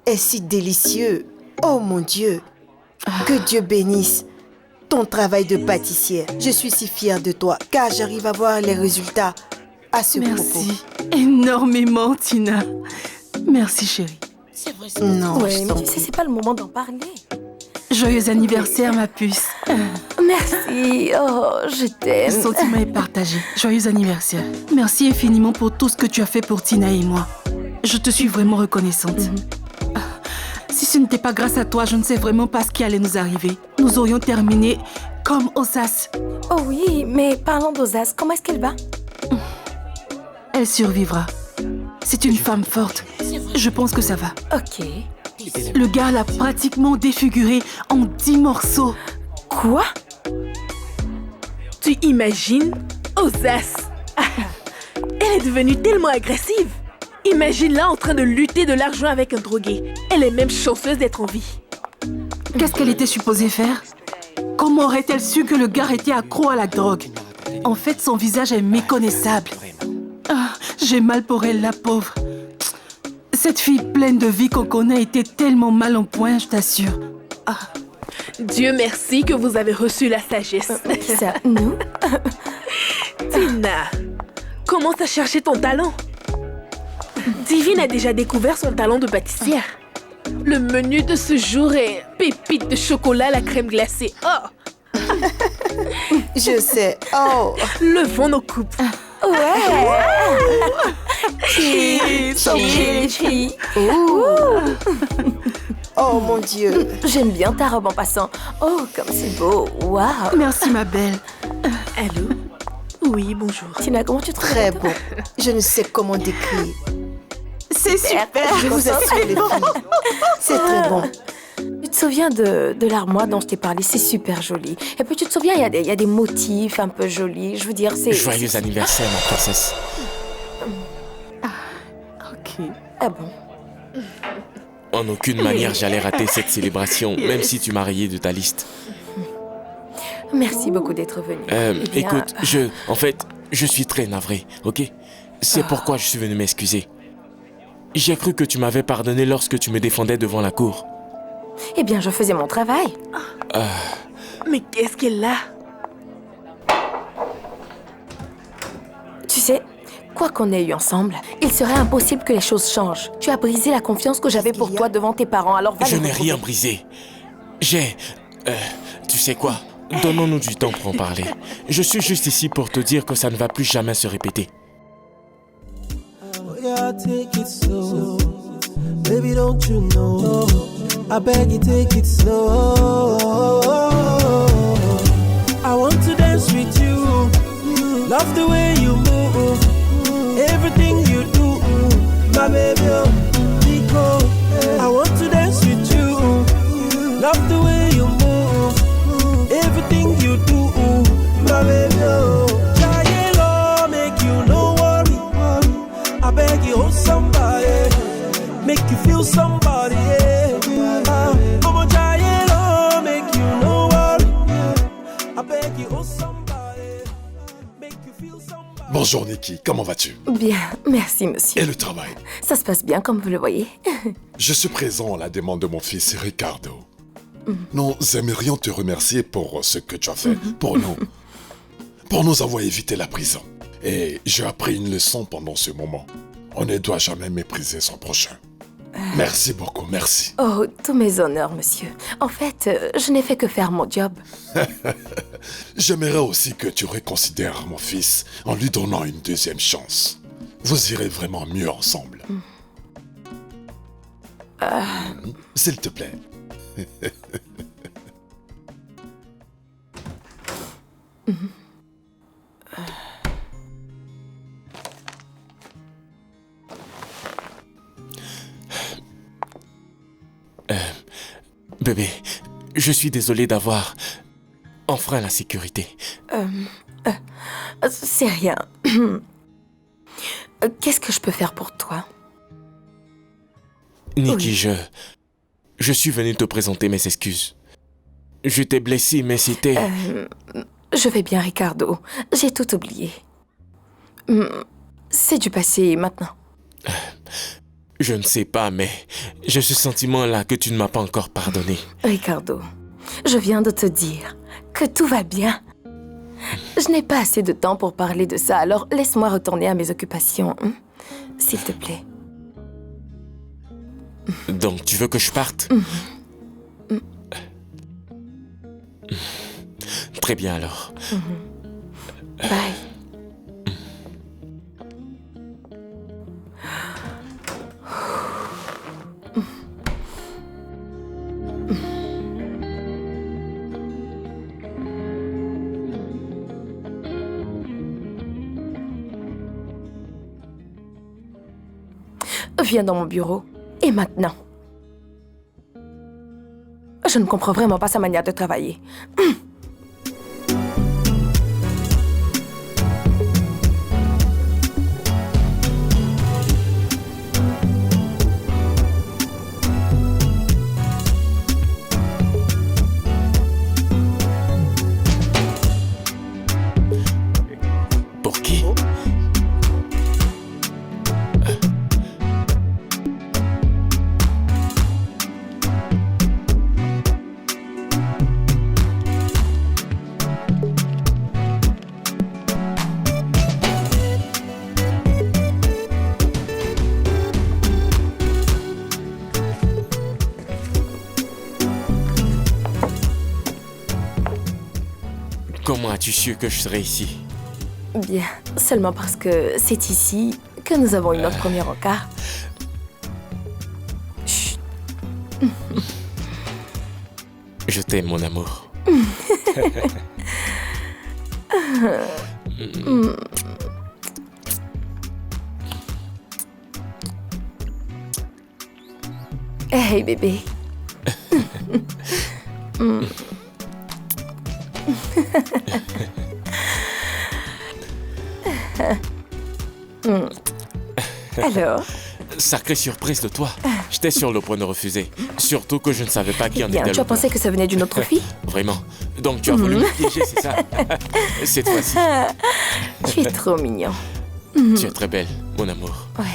est si délicieux. Oh mon Dieu, que Dieu bénisse ton travail de pâtissière. Je suis si fière de toi car j'arrive à voir les résultats à ce propos. Merci énormément, Tina. Merci, chérie. Non, Ouais, mais tu sais, c'est pas le moment d'en parler. Joyeux anniversaire, ma puce. Merci. Oh, je Le t'aime. sentiment est partagé. Joyeux anniversaire. Merci infiniment pour tout ce que tu as fait pour Tina et moi. Je te suis vraiment reconnaissante. Si ce n'était pas grâce à toi, je ne sais vraiment pas ce qui allait nous arriver. Nous aurions terminé comme Osas. Oh oui, mais parlons d'Osas, comment est-ce qu'elle va? Elle survivra. C'est une femme forte. Je pense que ça va. Ok. Le gars l'a pratiquement défigurée en 10 morceaux. Quoi? Tu imagines? Osas! Elle est devenue tellement agressive. Imagine-la en train de lutter de l'argent avec un drogué. Elle est même chanceuse d'être en vie. Qu'est-ce qu'elle était supposée faire? Comment aurait-elle su que le gars était accro à la drogue? En fait, son visage est méconnaissable. Ah, j'ai mal pour elle, la pauvre. Cette fille pleine de vie qu'on connaît était tellement mal en point, je t'assure. Ah. Dieu merci que vous avez reçu la sagesse. Qui ça? Nous? Tina, commence à chercher ton talent. Divine a déjà découvert son talent de pâtissière. Le menu de ce jour est pépites de chocolat à la crème glacée. Oh! je sais. Oh, Levons nos coupes. Les filles. oh mon Dieu. J'aime bien ta robe en passant. Oh, comme c'est beau. Waouh. Merci, ma belle. Allô? Oui, bonjour. Tina, comment tu te Très trouves? beau. Je ne sais comment décrire. C'est super. Je vous assure, les filles. C'est très bon. Tu te souviens de l'armoire dont je t'ai parlé? C'est super joli. Et puis tu te souviens, il y a des motifs un peu jolis. Je veux dire, c'est... Joyeux anniversaire, ma princesse. Ok. Ah bon? En aucune manière j'allais rater cette célébration, même si tu m'as rayé de ta liste. Merci beaucoup d'être venu. Eh bien, Écoute, en fait, je suis très navré, ok? C'est pourquoi je suis venu m'excuser. J'ai cru que tu m'avais pardonné lorsque tu me défendais devant la cour. Eh bien, je faisais mon travail. Mais qu'est-ce qu'elle a? Tu sais, quoi qu'on ait eu ensemble, il serait impossible que les choses changent. Tu as brisé la confiance que j'avais pour toi devant tes parents, alors va Je les n'ai retrouver. rien brisé. Tu sais quoi? Donnons-nous du temps pour en parler. Je suis juste ici pour te dire que ça ne va plus jamais se répéter. Yeah, take it slow. Baby, don't you know? I beg you, take it slow. I want to dance with you. Love the way you move. Everything you do, my baby, oh, Nico. I want to dance with you. Love the way you move. Everything you do, my baby, oh. Child, make you no worry. I beg you, hold somebody, make you feel somebody. I'm a giant, oh, make you no worry. I beg you, hold somebody, make you feel somebody. Bonjour Nikki, comment vas-tu? Bien, merci monsieur. Et le travail? Ça se passe bien comme vous le voyez. Je suis présent à la demande de mon fils Ricardo. Nous aimerions te remercier pour ce que tu as fait pour nous. Pour nous avoir évité la prison. Et j'ai appris une leçon pendant ce moment. On ne doit jamais mépriser son prochain. Merci beaucoup, merci. Oh, tous mes honneurs, monsieur. En fait, je n'ai fait que faire mon job. J'aimerais aussi que tu reconsidères mon fils en lui donnant une deuxième chance. Vous irez vraiment mieux ensemble. S'il te plaît. Bébé, je suis désolé d'avoir... enfreint la sécurité. C'est rien. Qu'est-ce que je peux faire pour toi? Nikki, Oui. je suis venu te présenter mes excuses. Je t'ai blessé, mais c'était... Je vais bien, Ricardo. J'ai tout oublié. C'est du passé maintenant. Je ne sais pas, mais j'ai ce sentiment-là que tu ne m'as pas encore pardonné. Ricardo, je viens de te dire que tout va bien. Je n'ai pas assez de temps pour parler de ça, alors laisse-moi retourner à mes occupations. S'il te plaît. Donc, tu veux que je parte? Très bien alors. Bye. Viens dans mon bureau. Et maintenant? Je ne comprends vraiment pas sa manière de travailler. Pour qui? Comment as-tu su que je serais ici? Bien, seulement parce que c'est ici que nous avons eu notre premier encart. Chut. Je t'aime, mon amour. Hey, bébé. Alors? Sacrée surprise de toi. J'étais sur le point de refuser. Surtout que je ne savais pas qui en Bien, était tu le as pensé que ça venait d'une autre fille? Vraiment. Donc tu as voulu me piéger, c'est ça? Cette fois-ci. Tu es trop mignon. Tu es très belle, mon amour. Ouais.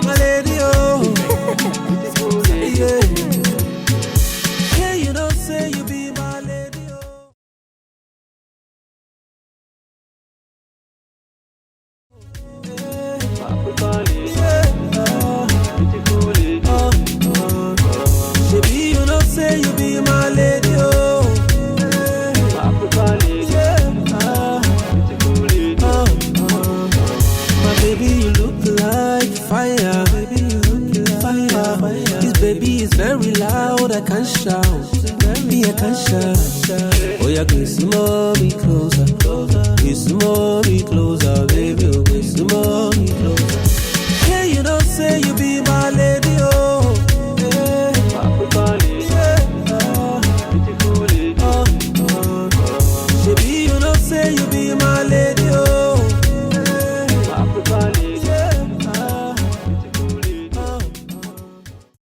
My lady, oh. Yeah. Yeah, you don't say you be my lady, oh. Baby, you don't say you be my lady, oh. My baby, you look like fire. Baby, you look like fire. This baby is very loud, I can't shout. Me, I can't shout. Oh, yeah, kiss me closer. Kiss me closer, baby. Oh, kiss me closer. Yeah, you don't say you be